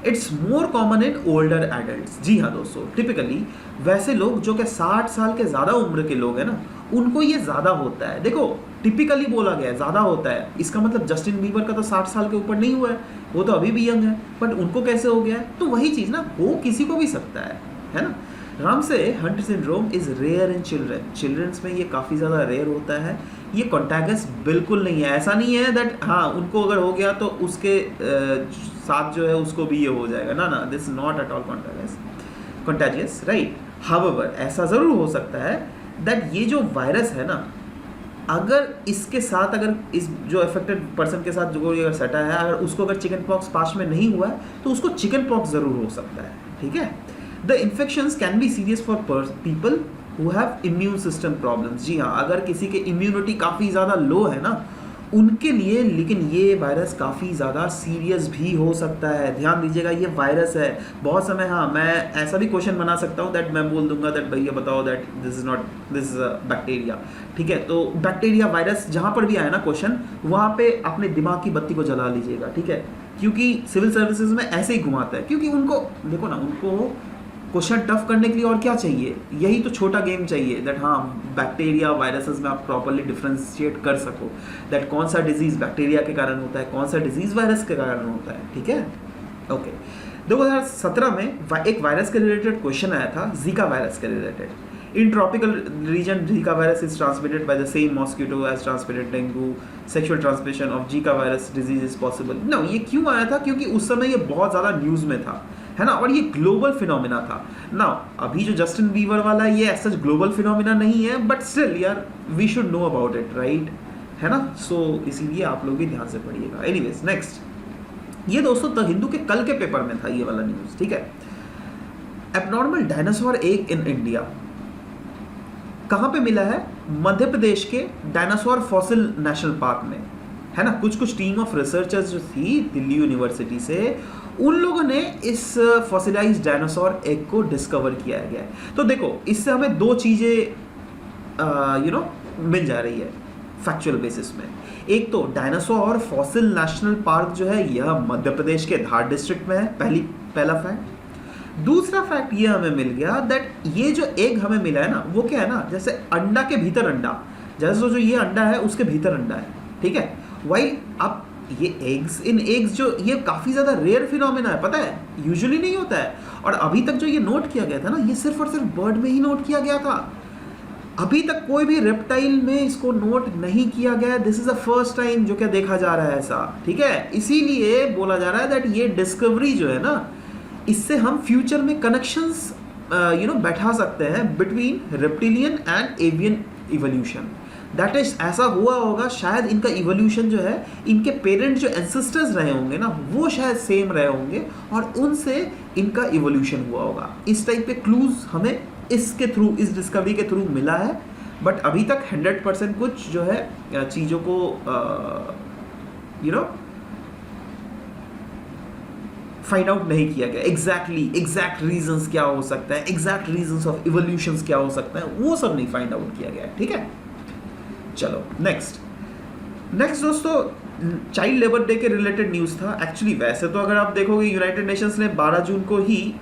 It's more common in older adults. जी हाँ दोस्तों, टिपिकली वैसे लोग जो कि 60 साल के ज़्यादा उम्र के लोग हैं ना, उनको ये ज़्यादा होता है. देखो, टिपिकली बोला गया है, ज़्यादा होता है. इसका मतलब जस्टिन बीबर का तो 60 साल के ऊपर नहीं हुआ है, वो तो अभी भी यंग है, बट उनको कैसे हो गया है? तो वही चीज़ ना, हो किसी को भी सकता है ना. Ramsay Hunt syndrome is rare in children. Childrens में ये काफ़ी ज़्यादा रेयर होता है. ये कॉन्टैगियस बिल्कुल नहीं है. ऐसा नहीं है दैट हाँ उनको अगर हो गया तो उसके साथ जो है उसको भी ये हो जाएगा. ना, this not at all contagious, right. However, ऐसा ज़रूर हो सकता है दैट ये जो वायरस है ना, अगर इसके साथ, अगर इस जो अफेक्टेड पर्सन के साथ जो अगर सटा है, अगर उसको अगर चिकन पॉक्स पास में नहीं हुआ है तो उसको चिकन पॉक्स ज़रूर हो सकता है. ठीक है. The infections can be serious for people who have immune system problems. जी हाँ, अगर किसी के इम्यूनिटी काफ़ी ज़्यादा लो है ना, उनके लिए लेकिन ये वायरस काफ़ी ज़्यादा सीरियस भी हो सकता है. ध्यान दीजिएगा, ये वायरस है. बहुत समय हाँ मैं ऐसा भी क्वेश्चन बना सकता हूँ दैट मैं बोल दूंगा दैट भैया बताओ दैट दिस इज़ बैक्टीरिया. ठीक है. तो बैक्टीरिया वायरस जहाँ पर भी आया ना क्वेश्चन, वहाँ पे अपने दिमाग की बत्ती को जला लीजिएगा. ठीक है. क्योंकि सिविल सर्विसेज में ऐसे ही घुमाता है, क्योंकि उनको देखो ना, उनको क्वेश्चन टफ करने के लिए और क्या चाहिए? यही तो छोटा गेम चाहिए दैट हाँ बैक्टीरिया वायरसेस में आप प्रॉपर्ली डिफ्रेंशिएट कर सको दैट कौन सा डिजीज़ बैक्टीरिया के कारण होता है, कौन सा डिजीज़ वायरस के कारण होता है. ठीक है. ओके. 2017 में एक वायरस के रिलेटेड क्वेश्चन आया था, जीका वायरस के related. In tropical region Zika virus is transmitted by the same mosquito as transmitted dengue, sexual transmission of Zika virus disease is possible. ना ये क्यों आया था? क्योंकि उस समय ये बहुत ज़्यादा न्यूज़ में था, है ना, और ये ग्लोबल फिनोमिना था ना। अभी जो जस्टिन बीवर वाला है ये सच ग्लोबल फिनोमिना नहीं है, बट स्टिल यार we should know about it, right, है ना। सो इसीलिए आप लोग भी ध्यान से पढ़िएगा। एनीवेज नेक्स्ट, ये दोस्तों द हिंदू के कल के पेपर में था ये वाला न्यूज़, ठीक है। Abnormal dinosaur egg in India कहाँ पे मिला है? मध्य प्रदेश के डायनासोर फॉसिल नेशनल पार्क में, है ना। कुछ टीम ऑफ रिसर्चर्स जो थी दिल्ली यूनिवर्सिटी से, उन लोगों ने इस फॉसिलाइज्ड डायनासोर एग को डिस्कवर किया गया है। तो देखो इससे हमें दो चीज़ें मिल जा रही है फैक्चुअल बेसिस में। एक तो डायनासोर फॉसिल नेशनल पार्क जो है यह मध्य प्रदेश के धार डिस्ट्रिक्ट में है, पहला फैक्ट। दूसरा फैक्ट ये हमें मिल गया दैट ये जो एग हमें मिला है ना, वो क्या है ना, जैसे अंडा के भीतर अंडा, जैसे जो ये अंडा है उसके भीतर अंडा है, ठीक है। वाइल अब ये एग्स जो ये काफ़ी ज़्यादा रेयर फिनोमेना है, पता है, यूजुअली नहीं होता है। और अभी तक जो ये नोट किया गया था ना, ये सिर्फ और सिर्फ बर्ड में ही नोट किया गया था। अभी तक कोई भी रेप्टाइल में इसको नोट नहीं किया गया। This is the first time जो क्या देखा जा रहा है ऐसा, ठीक है। इसीलिए बोला जा रहा है दैट ये डिस्कवरी जो है ना, इससे हम फ्यूचर में कनेक्शंस बैठा सकते हैं between reptilian and avian evolution. That is ऐसा हुआ होगा शायद, इनका इवोल्यूशन जो है, इनके पेरेंट जो एंसेस्टर्स रहे होंगे ना, वो शायद सेम रहे होंगे और उनसे इनका इवोल्यूशन हुआ होगा। इस टाइप के क्लूज हमें इसके थ्रू, इस डिस्कवरी के थ्रू मिला है। बट अभी तक 100% कुछ जो है चीज़ों को फाइंड आउट नहीं किया गया। एग्जैक्ट रीजंस क्या हो सकता है, एग्जैक्ट रीजंस ऑफ इवोल्यूशंस क्या हो सकता है, वो सब नहीं फाइंड आउट किया गया है, ठीक है। चलो नेक्स्ट दोस्तों, चाइल्ड लेबर डे के रिलेटेड न्यूज़ था। एक्चुअली वैसे तो अगर आप देखोगे यूनाइटेड नेशंस ने 12 जून को ही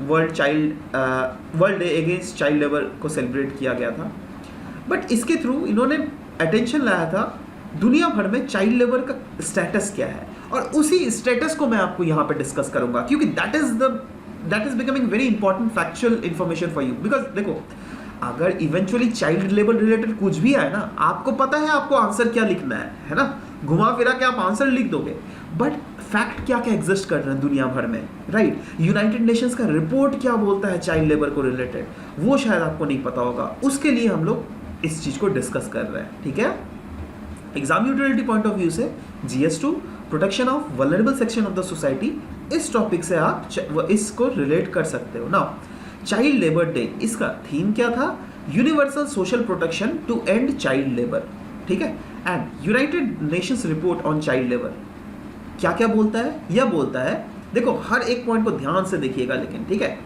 world day against child labour को सेलिब्रेट किया गया था। बट इसके थ्रू इन्होंने अटेंशन लाया था दुनिया भर में चाइल्ड लेबर का स्टेटस क्या है, और उसी स्टेटस को मैं आपको यहाँ पे डिस्कस करूंगा, क्योंकि that is becoming very important factual information for you. Because देखो, अगर इवेंचुअली चाइल्ड लेबर रिलेटेड कुछ भी आए ना, आपको पता है आपको आंसर क्या लिखना है ना, घुमा फिरा के आप आंसर लिख दोगे। बट फैक्ट क्या क्या एग्जिस्ट कर रहे हैं दुनिया भर में, राइट। यूनाइटेड नेशंस का रिपोर्ट क्या बोलता है चाइल्ड लेबर को रिलेटेड, वो शायद आपको नहीं पता होगा। उसके लिए हम लोग इस चीज को डिस्कस कर रहे हैं, ठीक है। Exam utility point of view से GS2 protection of vulnerable section of the society, इस टॉपिक से आप इसको रिलेट कर सकते हो ना। चाइल्ड लेबर डे, इसका थीम क्या था? Universal social protection to end child labour, ठीक है। And United Nations report on child labour क्या क्या बोलता है? यह बोलता है, देखो हर एक पॉइंट को ध्यान से देखिएगा लेकिन, ठीक है।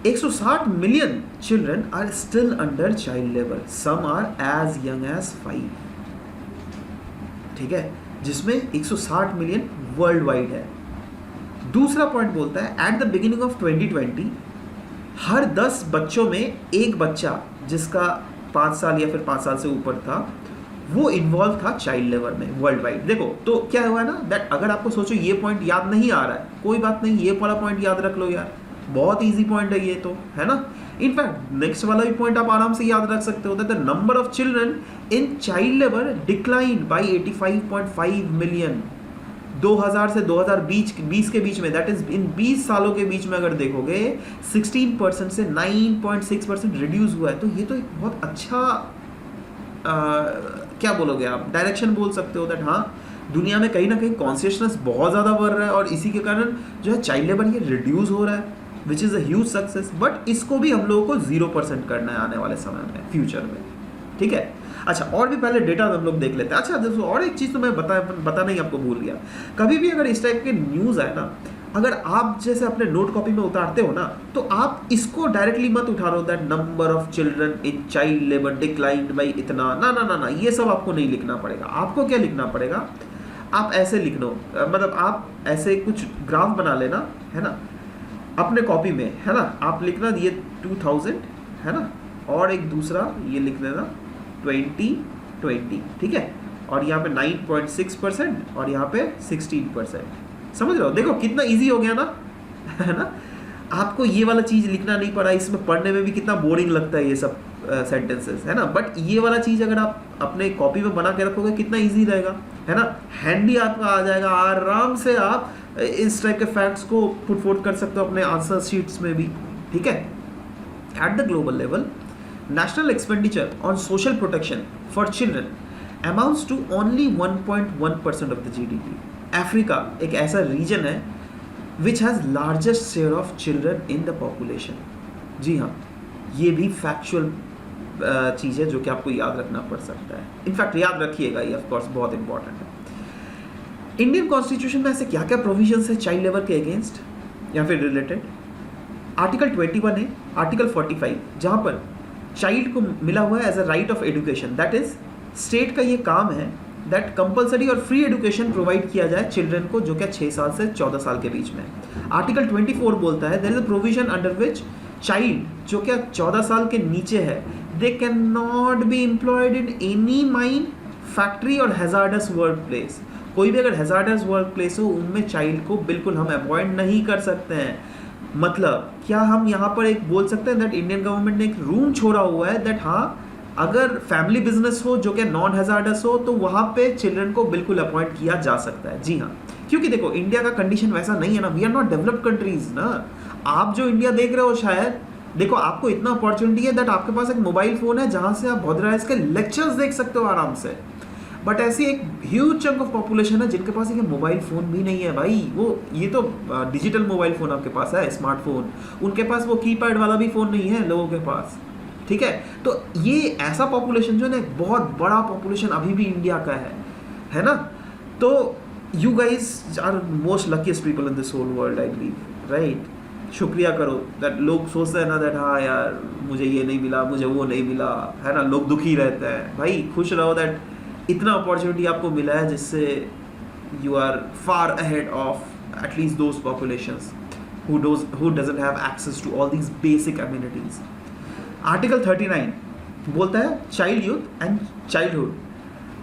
160 million children are still under child labour, some are as young as 5, ठीक है, जिसमें 160 मिलियन वर्ल्ड वाइड है। दूसरा पॉइंट बोलता है एट द बिगिनिंग ऑफ 2020 हर 10 बच्चों में एक बच्चा जिसका 5 साल या फिर 5 साल से ऊपर था, वो इन्वॉल्व था चाइल्ड लेबर में वर्ल्ड वाइड। देखो तो क्या हुआ ना, दैट अगर आपको सोचो ये पॉइंट याद नहीं आ रहा है, कोई बात नहीं, ये वाला पॉइंट याद रख लो यार, बहुत इजी पॉइंट है ये तो, है ना। इनफैक्ट नेक्स्ट वाला भी पॉइंट आप आराम से याद रख सकते हो, that the number of children in child labour declined bye 85.5 million 2000 से 2020 के बीच में, दैट इज इन 20 सालों के बीच में अगर देखोगे 16% से 9.6% रिड्यूस हुआ है। तो ये तो एक बहुत अच्छा क्या बोलोगे आप, डायरेक्शन बोल सकते हो दैट हाँ दुनिया में कहीं ना कहीं कॉन्शियसनेस बहुत ज़्यादा बढ़ रहा है और इसी के कारण जो है चाइल्ड लेबर ये रिड्यूस हो रहा है, which is a huge success. But इसको भी हम लोगों को 0% करना है आने वाले समय में, फ्यूचर में, ठीक है। अच्छा, और भी पहले डेटा हम लोग देख लेते हैं। अच्छा दोस्तों, और एक चीज़ तो मैं बताना ही आपको भूल गया, कभी भी अगर इस टाइप के न्यूज़ आए ना, अगर आप जैसे अपने नोट कॉपी में उतारते हो ना, तो आप इसको डायरेक्टली मत उठा लो that number of children in child labour declined by इतना, ना ना ना ना, ये सब आपको नहीं लिखना पड़ेगा। आपको क्या लिखना पड़ेगा, आप ऐसे लिख लो, मतलब आप ऐसे कुछ ग्राफ बना लेना, है ना, अपने कॉपी में, है ना। आप लिखना ये 2000, है ना, और एक दूसरा ये लिख देना 2020, ठीक है, और यहाँ पे 9.6% और यहाँ पे 16%, समझ रहे हो? देखो कितना इजी हो गया ना, है ना? आपको ये वाला चीज़ लिखना नहीं पड़ा, इसमें पढ़ने में भी कितना बोरिंग लगता है ये सब सेंटेंसेस, है ना? बट ये वाला चीज़ अगर आप अपने कॉपी में बना के रखोगे कितना इजी रहेगा, है ना? हैंडी आपका आ जाएगा, आराम से आप इस टाइप के फैक्ट्स को पुट फोर्थ कर सकते हो अपने आंसर शीट्स में भी, ठीक है? At the global level, national expenditure on social protection for children amounts to only 1.1% of the GDP. Africa एक ऐसा रीजन है which has largest share of children in the population. जी हाँ, ये भी फैक्चुअल चीज़ है जो कि आपको याद रखना पड़ सकता है. इनफैक्ट याद रखिएगा, ये ऑफ कोर्स बहुत इंपॉर्टेंट है. इंडियन कॉन्स्टिट्यूशन में ऐसे क्या क्या प्रोविजंस है चाइल्ड लेबर के अगेंस्ट या फिर रिलेटेड? आर्टिकल 21 है, आर्टिकल 45 जहाँ पर चाइल्ड को मिला हुआ है as a right of education, that is state का ये काम है दैट कंपलसरी और फ्री एजुकेशन प्रोवाइड किया जाए चिल्ड्रन को जो क्या 6 साल से 14 साल के बीच में. आर्टिकल 24 बोलता है there is a provision under which child जो क्या 14 साल के नीचे है they can not be employed in any mine, factory और हैजार्डस वर्क प्लेस. कोई भी अगर हैजार्डस वर्क प्लेस हो उनमें चाइल्ड को बिल्कुल हम अपॉइंट नहीं कर सकते हैं. मतलब क्या हम यहाँ पर एक बोल सकते हैं दैट इंडियन गवर्नमेंट ने एक रूम छोड़ा हुआ है दैट हाँ अगर फैमिली बिजनेस हो जो कि नॉन हैजार्डस हो तो वहाँ पे चिल्ड्रन को बिल्कुल अपॉइंट किया जा सकता है. जी हाँ, क्योंकि देखो इंडिया का कंडीशन वैसा नहीं है ना, we are not developed countries ना. आप जो इंडिया देख रहे हो शायद, देखो आपको इतना अपॉर्चुनिटी है दैट आपके पास एक मोबाइल फोन है जहाँ से आप भद्राइज के लेक्चर्स देख सकते हो आराम से. बट ऐसी एक ह्यूज चंक ऑफ पॉपुलेशन है जिनके पास एक मोबाइल फ़ोन भी नहीं है भाई. वो ये तो डिजिटल मोबाइल फ़ोन आपके पास है, स्मार्टफोन, उनके पास वो कीपैड वाला भी फ़ोन नहीं है लोगों के पास, ठीक है? तो ये ऐसा पॉपुलेशन जो है ना, बहुत बड़ा पॉपुलेशन अभी भी इंडिया का है ना? तो you guys are most luckiest people in this whole world I believe, right? शुक्रिया करो दैट लोग सोचते हैं ना दैट हाँ यार मुझे ये नहीं मिला, मुझे वो नहीं मिला, है ना? लोग दुखी रहते हैं. भाई खुश रहो दैट इतना अपॉर्चुनिटी आपको मिला है जिससे you are far ahead of at least those populations who doesn't have access to all these basic amenities. Article 39 बोलता है child youth and childhood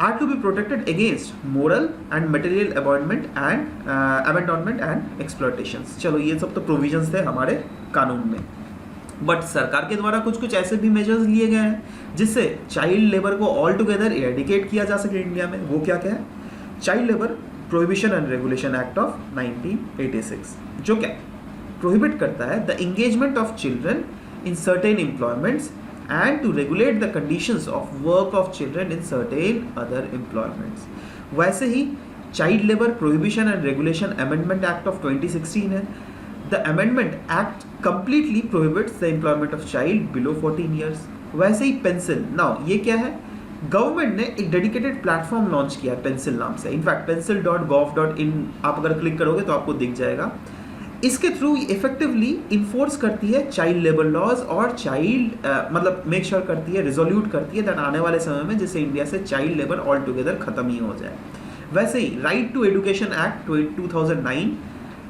are to be protected against moral and material abandonment and exploitations. चलो ये सब तो provisions थे हमारे कानून में, बट सरकार के द्वारा कुछ कुछ ऐसे भी मेजर्स लिए गए हैं जिससे चाइल्ड लेबर को ऑल टुगेदर एडिकेट किया जा सके इंडिया में. वो क्या क्या है? Child labour prohibition and regulation act of 1986 जो क्या प्रोहिबिट करता है the engagement of children in certain employments and to regulate the conditions of work of children in certain other employments. वैसे ही child labour prohibition and regulation amendment act of 2016 है. The amendment act completely prohibits the employment of child below 14 years. वैसे ही pencil, now ये क्या है? Government ने एक dedicated platform launch किया है पेंसिल नाम से. इनफैक्ट pencil.gov.in आप अगर क्लिक करोगे तो आपको दिख जाएगा. इसके थ्रू इफेक्टिवली इन्फोर्स करती है चाइल्ड लेबर लॉज और चाइल्ड मतलब मेक श्योर करती है, रिजोल्यूट करती है दैट आने वाले समय में जिससे इंडिया से चाइल्ड लेबर ऑल टुगेदर खत्म ही हो जाए. वैसे ही राइट टू एजुकेशन एक्ट 2009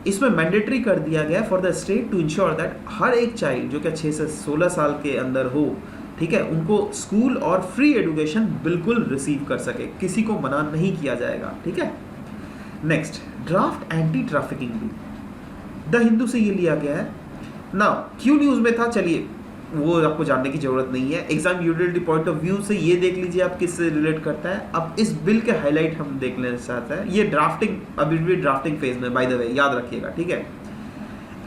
इसमें मैंडेटरी कर दिया गया for the state to ensure that हर एक चाइल्ड जो कि 6 से 16 साल के अंदर हो, ठीक है, उनको स्कूल और फ्री एजुकेशन बिल्कुल रिसीव कर सके, किसी को मना नहीं किया जाएगा. ठीक है. Next, draft anti trafficking bill the Hindu से ये लिया गया है. नाउ क्यों न्यूज़ में था, चलिए वो आपको जानने की जरूरत नहीं है. Exam utility point of view से ये देख लीजिए आप किससे रिलेट करता है. अब इस बिल के हाईलाइट हम देख लेना चाहते हैं. ये ड्राफ्टिंग, अभी भी ड्राफ्टिंग फेज में, बाय द वे याद रखिएगा, ठीक है.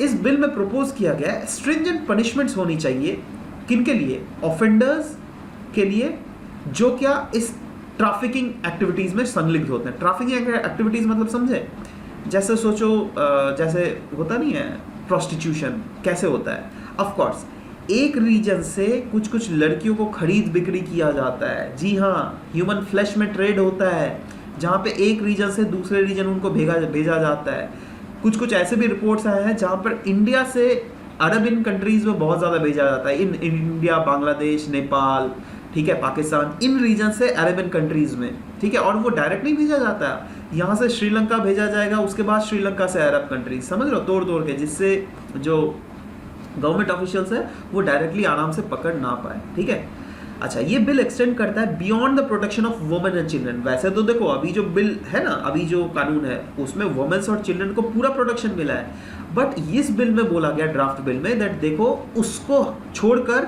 इस बिल में प्रपोज किया गया है स्ट्रिंजेंट पनिशमेंट्स होनी चाहिए किनके लिए? ऑफेंडर्स के लिए जो क्या इस ट्रैफिकिंग एक्टिविटीज़ में संलिग्ध होते हैं. ट्रैफिकिंग एक्टिविटीज़ मतलब समझे, जैसे सोचो जैसे होता नहीं है प्रोस्टिट्यूशन कैसे होता है. ऑफ कोर्स एक रीजन से कुछ कुछ लड़कियों को खरीद बिक्री किया जाता है. जी हाँ, ह्यूमन फ्लैश में ट्रेड होता है जहाँ पे एक रीजन से दूसरे रीजन उनको भेजा जाता है. कुछ कुछ ऐसे भी रिपोर्ट्स आए हैं जहाँ पर इंडिया से अरबियन कंट्रीज़ में बहुत ज़्यादा भेजा जाता है. इन इंडिया, बांग्लादेश, नेपाल, ठीक है, पाकिस्तान, इन रीजन से अरबियन कंट्रीज़ में, ठीक है. और वो डायरेक्ट नहीं भेजा जाता है, यहाँ से श्रीलंका भेजा जाएगा, उसके बाद श्रीलंका से अरब कंट्रीज, समझ लो, तोड़ तोड़ के, जिससे जो गवर्नमेंट ऑफिशियल्स है वो डायरेक्टली आराम से पकड़ ना पाए. ठीक है. अच्छा, ये बिल एक्सटेंड करता है beyond the protection of women and children. वैसे तो देखो अभी जो बिल है ना, अभी जो कानून है उसमें वुमेन्स और चिल्ड्रन को पूरा प्रोटेक्शन मिला है, बट इस बिल में बोला गया, ड्राफ्ट बिल में, दैट देखो उसको छोड़कर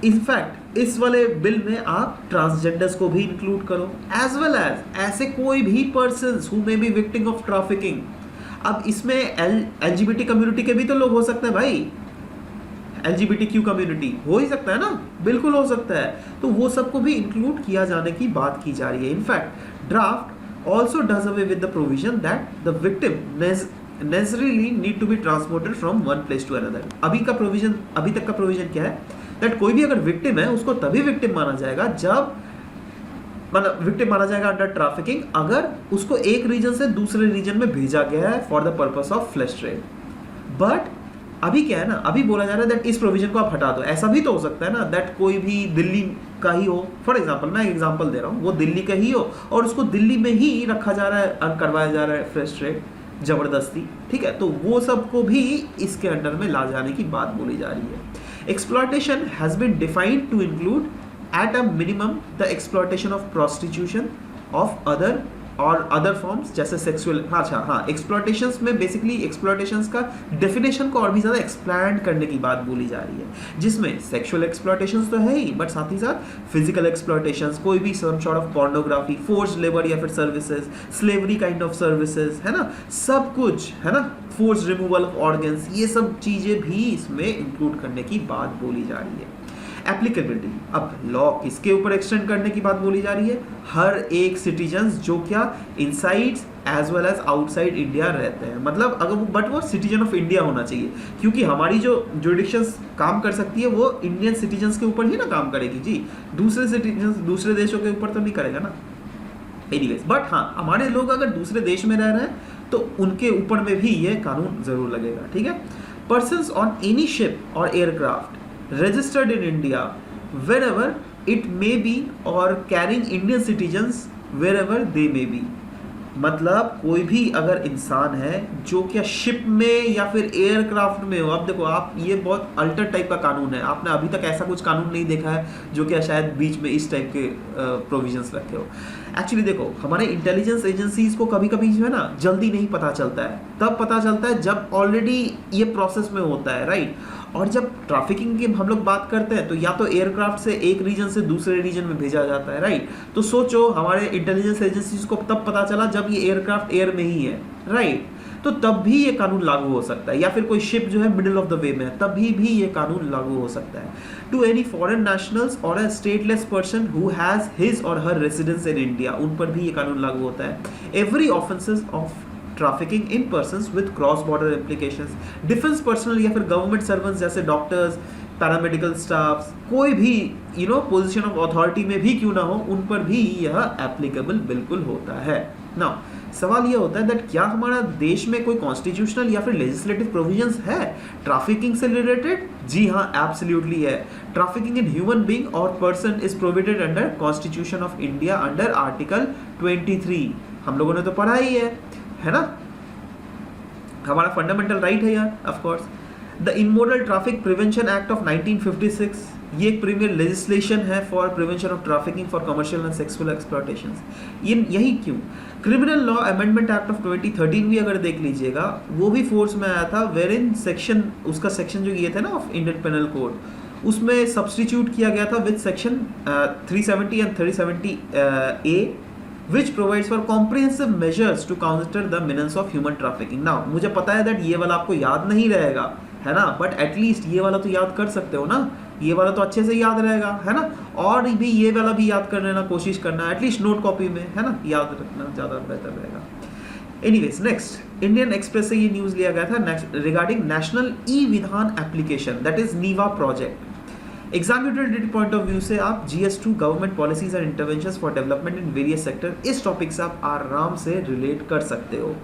इनफैक्ट इस वाले बिल में आप ट्रांसजेंडर्स को भी इंक्लूड करो, एज वेल एज ऐसे कोई भी persons who may be victim of trafficking. अब इसमें एलजीबीटी कम्युनिटी के भी तो लोग हो सकते हैं भाई, LGBTQ कम्युनिटी हो ही सकता है ना, बिल्कुल हो सकता है, तो वो सबको भी इंक्लूड किया जाने की बात की जा रही है। In fact draft also does away with the provision that the victim necessarily need to be transported from one place to another। अभी तक का प्रोविजन क्या है, दैट कोई भी अगर विक्टिम है उसको तभी विक्टिम माना जाएगा जब, मतलब विक्टिम माना जाएगा अंडर ट्रैफिकिंग अगर उसको एक रीजन से दूसरे रीजन में भेजा गया है for the purpose of flash trade. But अभी क्या है ना, अभी बोला जा रहा है दैट इस प्रोविजन को आप हटा दो। ऐसा भी तो हो सकता है ना दैट कोई भी दिल्ली का ही हो, फॉर एग्जांपल मैं एग्जांपल दे रहा हूँ, वो दिल्ली का ही हो और उसको दिल्ली में ही रखा जा रहा है, करवाया जा रहा है फ्लैश ट्रेड जबरदस्ती, ठीक है, तो वो सब को भी इसके अंडर में ला जाने की बात बोली जा रही है। Exploitation has been defined to include at a minimum the exploitation of prostitution of other और अदर फॉर्म्स जैसे सेक्सुअल। हाँ, एक्सप्लॉयटेशंस में बेसिकली एक्सप्लॉयटेशंस का डेफिनेशन को और भी ज़्यादा एक्सप्लैंड करने की बात बोली जा रही है, जिसमें सेक्सुअल एक्सप्लॉयटेशंस तो है ही, बट साथ ही साथ फिजिकल एक्सप्लॉयटेशंस, कोई भी some sort of pornography, forced labour या फिर services, slavery kind of services, है ना, सब कुछ है ना, फोर्स्ड रिमूवल ऑफ ऑर्गन्स, ये सब चीज़ें भी इसमें इंक्लूड करने की बात बोली जा रही है। एप्लीकेबिलिटी, अब लॉ किसके ऊपर एक्सटेंड करने की बात बोली जा रही है, हर एक सिटीजन्स जो क्या inside as well as outside India रहते हैं, मतलब अगर वो, बट वो सिटीजन ऑफ इंडिया होना चाहिए, क्योंकि हमारी जो जुडिक्शंस काम कर सकती है वो इंडियन सिटीजन्स के ऊपर ही ना काम करेगी जी, दूसरे सिटीजन्स दूसरे देशों के ऊपर तो नहीं करेगा ना। एनीवेज, बट हाँ, हमारे लोग अगर दूसरे देश में रह रहे हैं तो उनके ऊपर में भी ये कानून जरूर लगेगा, ठीक है। पर्सन्स ऑन एनी शिप और aircraft registered in India wherever it may be or carrying Indian citizens wherever they may be। मतलब कोई भी अगर इंसान है जो क्या शिप में या फिर एयरक्राफ्ट में हो, अब देखो आप, ये बहुत अल्टर टाइप का कानून है, आपने अभी तक ऐसा कुछ कानून नहीं देखा है जो क्या शायद बीच में इस टाइप के प्रोविजंस रखे हो। एक्चुअली देखो हमारे इंटेलिजेंस एजेंसीज को कभी कभी जो है ना जल्दी नहीं पता चलता है, तब पता चलता है जब ऑलरेडी ये प्रोसेस में होता है, राइट। और जब ट्रैफिकिंग की हम लोग बात करते हैं तो या तो एयरक्राफ्ट से एक रीजन से दूसरे रीजन में भेजा जाता है, राइट। तो सोचो हमारे इंटेलिजेंस एजेंसीज को तब पता चला जब ये एयरक्राफ्ट एयर में ही है, राइट, तो तब भी ये कानून लागू हो सकता है, या फिर कोई शिप जो है मिडिल ऑफ द वे में है तभी भी ये कानून लागू हो सकता है। टू एनी फॉरेन नेशनल्स और a stateless person who has his और हर रेसिडेंस इन इंडिया, उन पर भी ये कानून लागू होता है। Every offences of trafficking in persons with cross border applications, defence personnel या फिर गवर्नमेंट सर्वेंट्स जैसे डॉक्टर्स, पैरामेडिकल स्टाफ, कोई भी पोजीशन ऑफ अथॉरिटी में भी क्यों ना हो, उन पर भी यह एप्लीकेबल बिल्कुल होता है। नाउ सवाल यह होता है दैट क्या हमारा देश में कोई कॉन्स्टिट्यूशनल या फिर लेजिस्लेटिव प्रोविजंस है ट्रैफिकिंग से रिलेटेड? जी हाँ, एब्सोल्युटली है। ट्रैफिकिंग इन ह्यूमन बीइंग और person is provided under constitution of India under article 23। हम लोगों ने तो पढ़ा ही है ना, हमारा फंडामेंटल राइट है यार, of course. The immoral traffic prevention act of 1956, ये एक प्रीमियर लेजिस्लेशन है for prevention of trafficking for commercial and sexual exploitations. यही क्यों? Criminal law amendment act of 2013 भी अगर देख लीजिएगा, वो भी फोर्स में आया था, वेर इन सेक्शन, उसका सेक्शन जो ये थे ना ऑफ इंडियन पेनल कोड, उसमें सब्सटीट्यूट किया गया था with section 370 and 370 A, which provides for comprehensive measures to counter the menace of human trafficking। Now मुझे पता है that ये वाला आपको याद नहीं रहेगा, है ना, बट एटलीस्ट ये वाला तो याद कर सकते हो ना, ये वाला तो अच्छे से याद रहेगा, है ना, और भी ये वाला भी याद करने ना कोशिश करना, एटलीस्ट नोट कॉपी में, है ना, याद रखना ज़्यादा बेहतर रहेगा। एनीवेज, नेक्स्ट इंडियन एक्सप्रेस से ये न्यूज़ लिया गया था regarding national e Vidhan application, that is NeVA project. एग्जाम्युटेड पॉइंट ऑफ व्यू से आप GS2 government policies and interventions for development in various sector, इस टॉपिक से आप आराम से रिलेट कर सकते हो।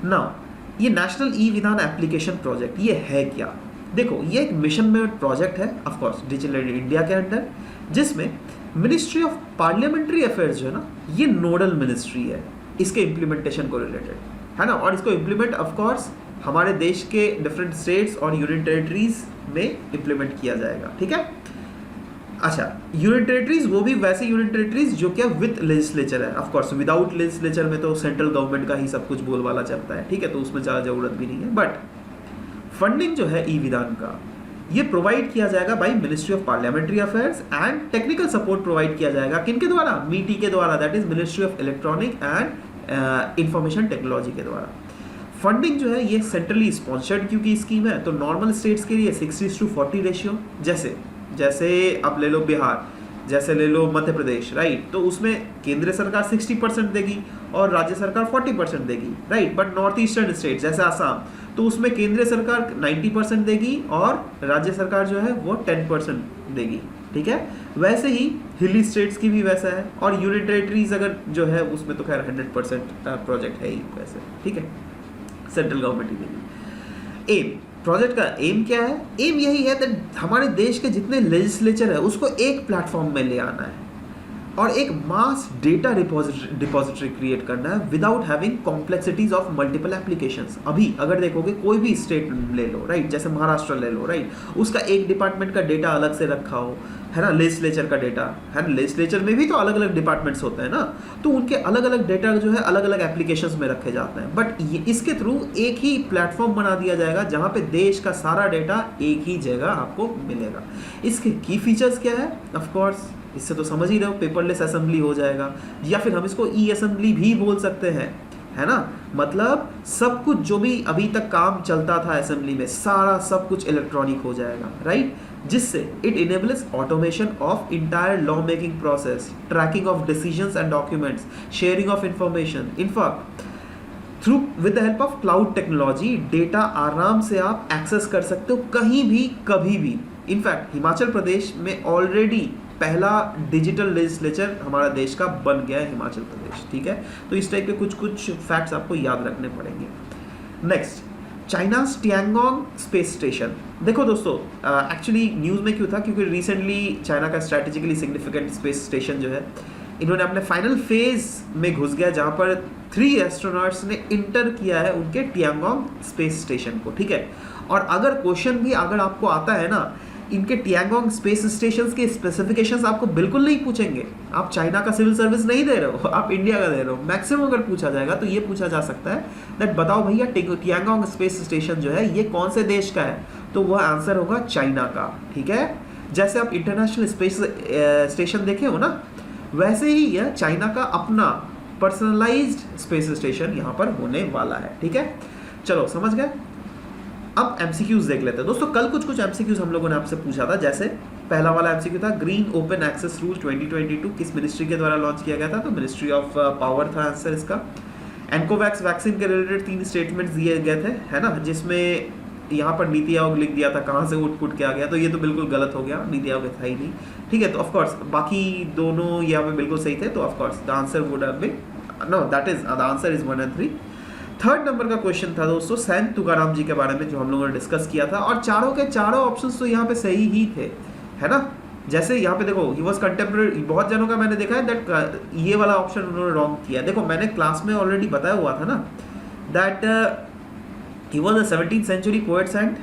नाउ ये national e Vidhan application project ये है क्या? देखो ये एक मिशन में प्रोजेक्ट है, ऑफ कोर्स डिजिटल इंडिया के अंडर, जिसमें मिनिस्ट्री ऑफ पार्लियामेंट्री अफेयर्स जो है ना, ये नोडल मिनिस्ट्री है इसके इम्प्लीमेंटेशन को रिलेटेड, है ना, और इसको इम्प्लीमेंट ऑफ कोर्स हमारे देश के डिफरेंट स्टेट्स और यूनियन टेरिटरीज में इम्प्लीमेंट किया जाएगा, ठीक है। अच्छा, यूनियन टेरिटरीज वो भी वैसे यूनियन टेरिटरीज जो क्या विद लेजिस्लेचर है, ऑफ कोर्स विदाउट लेजिस्लेचर में तो सेंट्रल गवर्नमेंट का ही सब कुछ बोलबाला चलता है, ठीक है, तो उसमें ज़्यादा ज़रूरत भी नहीं है। बट फंडिंग जो है ई विधान का, ये प्रोवाइड किया जाएगा bye ministry of parliamentary affairs and technical support provide किया जाएगा किनके द्वारा, मीटी के द्वारा, that is ministry of electronic and information technology के द्वारा। फंडिंग जो है ये सेंट्रली स्पॉन्सर्ड क्योंकि स्कीम है, तो नॉर्मल स्टेट्स के लिए 60:40 रेशियो, जैसे अब ले लो बिहार, जैसे ले लो मध्य प्रदेश, राइट, तो उसमें केंद्र सरकार 60% देगी और राज्य सरकार 40% देगी, right. But north eastern state जैसे आसाम, तो उसमें केंद्र सरकार 90% देगी और राज्य सरकार जो है वो 10% देगी, ठीक है। वैसे ही हिली स्टेट्स की भी वैसा है, और यूनियन टेरिटरीज अगर जो है उसमें तो खैर 100% प्रोजेक्ट है ही वैसे, ठीक है, सेंट्रल गवर्नमेंट ही देगी। एम, प्रोजेक्ट का एम क्या है? एम यही है कि हमारे देश के जितने लेजिस्लेचर है उसको एक प्लेटफॉर्म में ले आना है और एक मास डेटा डिपॉजिटरी क्रिएट करना है without having complexities of multiple applications. अभी अगर देखोगे कोई भी स्टेट ले लो, राइट, जैसे महाराष्ट्र ले लो, राइट, उसका एक डिपार्टमेंट का डेटा अलग से रखा हो, है ना, लेजिस्लेचर का डेटा है ना, लेजिस्लेचर में भी तो अलग अलग डिपार्टमेंट्स होते हैं ना, तो उनके अलग अलग डेटा जो है अलग अलग एप्लीकेशंस में रखे जाते हैं। बट इसके थ्रू एक ही प्लेटफॉर्म बना दिया जाएगा जहाँ पे देश का सारा डेटा एक ही जगह आपको मिलेगा। इसके की फीचर्स क्या है? ऑफ कोर्स इससे तो समझ ही रहे हो, पेपरलेस असेंबली हो जाएगा, या फिर हम इसको ई असेंबली भी बोल सकते हैं, है ना, मतलब सब कुछ जो भी अभी तक काम चलता था असेंबली में सारा सब कुछ इलेक्ट्रॉनिक हो जाएगा, राइट, जिससे it enables automation of entire law making process, tracking of decisions and documents, sharing of information. In fact through with the help of cloud technology data आराम से आप एक्सेस कर सकते हो कहीं भी कभी भी। इनफैक्ट हिमाचल प्रदेश में ऑलरेडी पहला डिजिटल लेजिस्लेचर हमारा देश का बन गया है, हिमाचल प्रदेश, ठीक है। तो इस टाइप के कुछ फैक्ट्स आपको याद रखने पड़ेंगे। Next, China Tiangong space station. देखो दोस्तों, एक्चुअली न्यूज़ में क्यों था, क्योंकि रिसेंटली चाइना का स्ट्रैटेजिकली सिग्निफिकेंट स्पेस स्टेशन जो है इन्होंने अपने फाइनल फेज में घुस गया, जहाँ पर 3 एस्ट्रोनॉट्स ने इंटर किया है उनके टियांगोंग स्पेस स्टेशन को, ठीक है। और अगर क्वेश्चन भी अगर आपको आता है ना, इनके टियांगोंग स्पेस स्टेशंस के स्पेसिफिकेशंस आपको बिल्कुल नहीं पूछेंगे, आप चाइना का सिविल सर्विस नहीं दे रहे हो, आप इंडिया का दे रहे हो। मैक्सिमम अगर पूछा जाएगा तो ये पूछा जा सकता है दैट बताओ भैया टियांगोंग स्पेस स्टेशन जो है ये कौन से देश का है, तो वह आंसर होगा चाइना का, ठीक है। जैसे आप इंटरनेशनल स्पेस स्टेशन देखे हो ना, वैसे ही यह चाइना का अपना पर्सनलाइज्ड स्पेस स्टेशन यहाँ पर होने वाला है, ठीक है। चलो समझ गए। अब एमसीक्यूज देख लेते हैं दोस्तों। कल कुछ एमसीक्यूज हम लोगों ने आपसे पूछा था, जैसे पहला वाला एमसीक्यू था ग्रीन ओपन एक्सेस रूल 2022 किस मिनिस्ट्री के द्वारा लॉन्च किया गया था, तो मिनिस्ट्री ऑफ पावर था आंसर इसका। एनकोवैक्स वैक्सीन के रिलेटेड 3 स्टेटमेंट्स दिए गए थे, है ना, जिसमें यहाँ पर नीति आयोग लिख दिया था, कहाँ से उठ के आ गया, तो ये तो बिल्कुल गलत हो गया, नीति आयोग था ही नहीं, ठीक है। तो ऑफकोर्स बाकी दोनों यहाँ पे बिल्कुल सही थे, तो of course the answer would have been no, that is the answer is 1 and 3। Third number का क्वेश्चन था दोस्तों संत तुकाराम जी के बारे में, जो हम लोगों ने डिस्कस किया था, और चारों के चारों ऑप्शंस तो यहाँ पे सही ही थे, है ना। जैसे यहाँ पे देखो ही वॉज कंटेम्प्रेरी, बहुत जनों का मैंने देखा है दैट ये वाला ऑप्शन उन्होंने रॉन्ग किया। देखो मैंने क्लास में ऑलरेडी बताया हुआ था ना that he was a 17th century poet saint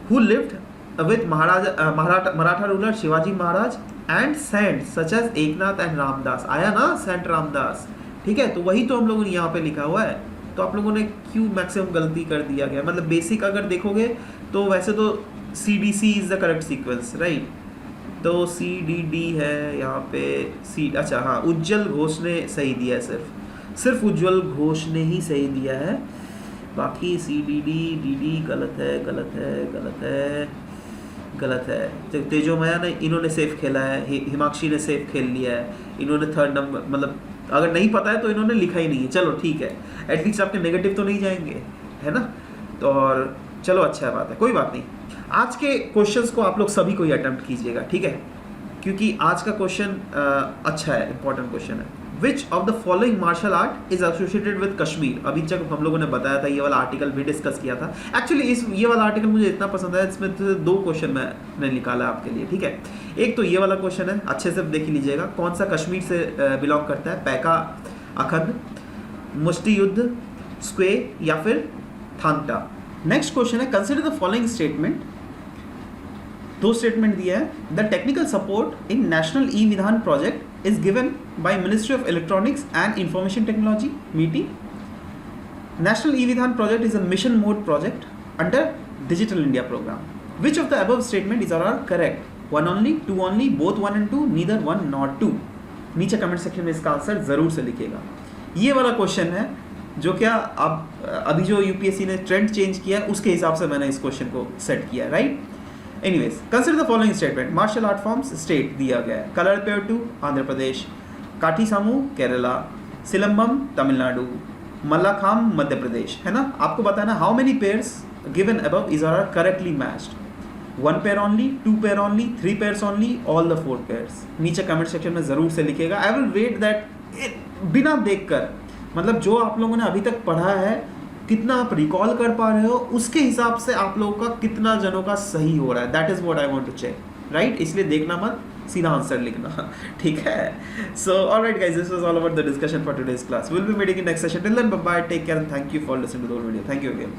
who lived with Maratha ruler Shivaji Maharaj and saints such as Eknath and Ramdas. आया ना सेंट रामदास, ठीक है, तो वही तो हम लोगों ने यहाँ पे लिखा हुआ है। तो आप लोगों ने क्यों मैक्सिमम गलती कर दिया गया, मतलब बेसिक अगर देखोगे तो वैसे तो CDC is the correct sequence, right, तो CDD है यहाँ पे सी, अच्छा हाँ, उज्जवल घोष ने सही दिया है, सिर्फ उज्जवल घोष ने ही सही दिया है, बाकी CDD DD गलत है। तेजोमया ने इन्होंने सेफ खेला है, हिमाक्षी ने सेफ खेल लिया है, इन्होंने 3rd नंबर, मतलब अगर नहीं पता है तो इन्होंने लिखा ही नहीं है। चलो ठीक है, एटलीस्ट आपके नेगेटिव तो नहीं जाएंगे, है ना, तो और चलो अच्छा बात है, कोई बात नहीं। आज के क्वेश्चंस को आप लोग सभी को ही अटेम्प्ट कीजिएगा, ठीक है, क्योंकि आज का क्वेश्चन अच्छा है, इंपॉर्टेंट क्वेश्चन है। Which of the following martial art is associated with Kashmir. अभी तक हम लोगों ने बताया था, ये वाला आर्टिकल भी डिस्कस किया था। एक्चुअली ये वाला आर्टिकल मुझे इतना पसंद आया, इसमें तो 2 क्वेश्चन मैंने निकाला आपके लिए, ठीक है। एक तो ये वाला क्वेश्चन है, अच्छे से देख लीजिएगा, कौन सा कश्मीर से बिलोंग करता है, पैका अखंड, मुष्टि युद्ध, स्क्वे या फिर थांगटा। नेक्स्ट क्वेश्चन है कंसिडर द फॉलोइंग स्टेटमेंट दो स्टेटमेंट दिया है। The technical support in national e Vidhan project is given by ministry of electronics and information technology MeitY. National e Vidhan project is a mission mode project under digital India programme. Which of the above statement is are correct? One only, two only, both one and two, neither one not two. नीचे comment section में इसका answer जरूर से लिखिएगा। ये वाला question है जो क्या अब अभी जो यूपीएससी ने ट्रेंड चेंज किया है उसके हिसाब से मैंने इस क्वेश्चन को सेट किया, right. Anyways, consider the following statement. Martial art forms state दिया गया है। कलरपेट्टू आंध्र प्रदेश, काठीसामू केरला, सिलंबम तमिलनाडु, मल्लाखाम मध्य प्रदेश, है ना। आपको बताना how many pairs given above is are correctly matched. 1 pair only, 2 pair only, 3 pairs only, all the 4 pairs. नीचे कमेंट सेक्शन में जरूर से लिखिएगा। आई विल वेट दैट बिना देखकर, मतलब जो आप लोगों ने अभी तक पढ़ा है कितना आप रिकॉल कर पा रहे हो, उसके हिसाब से आप लोगों का कितना जनों का सही हो रहा है, that is what I want to check, right. इसलिए देखना मत, सीधा आंसर लिखना, ठीक है। So alright guys, this was all about the discussion for today's class. Will be meeting in next session. Till then bye bye, take care and thank you for listening to the video. Thank you again.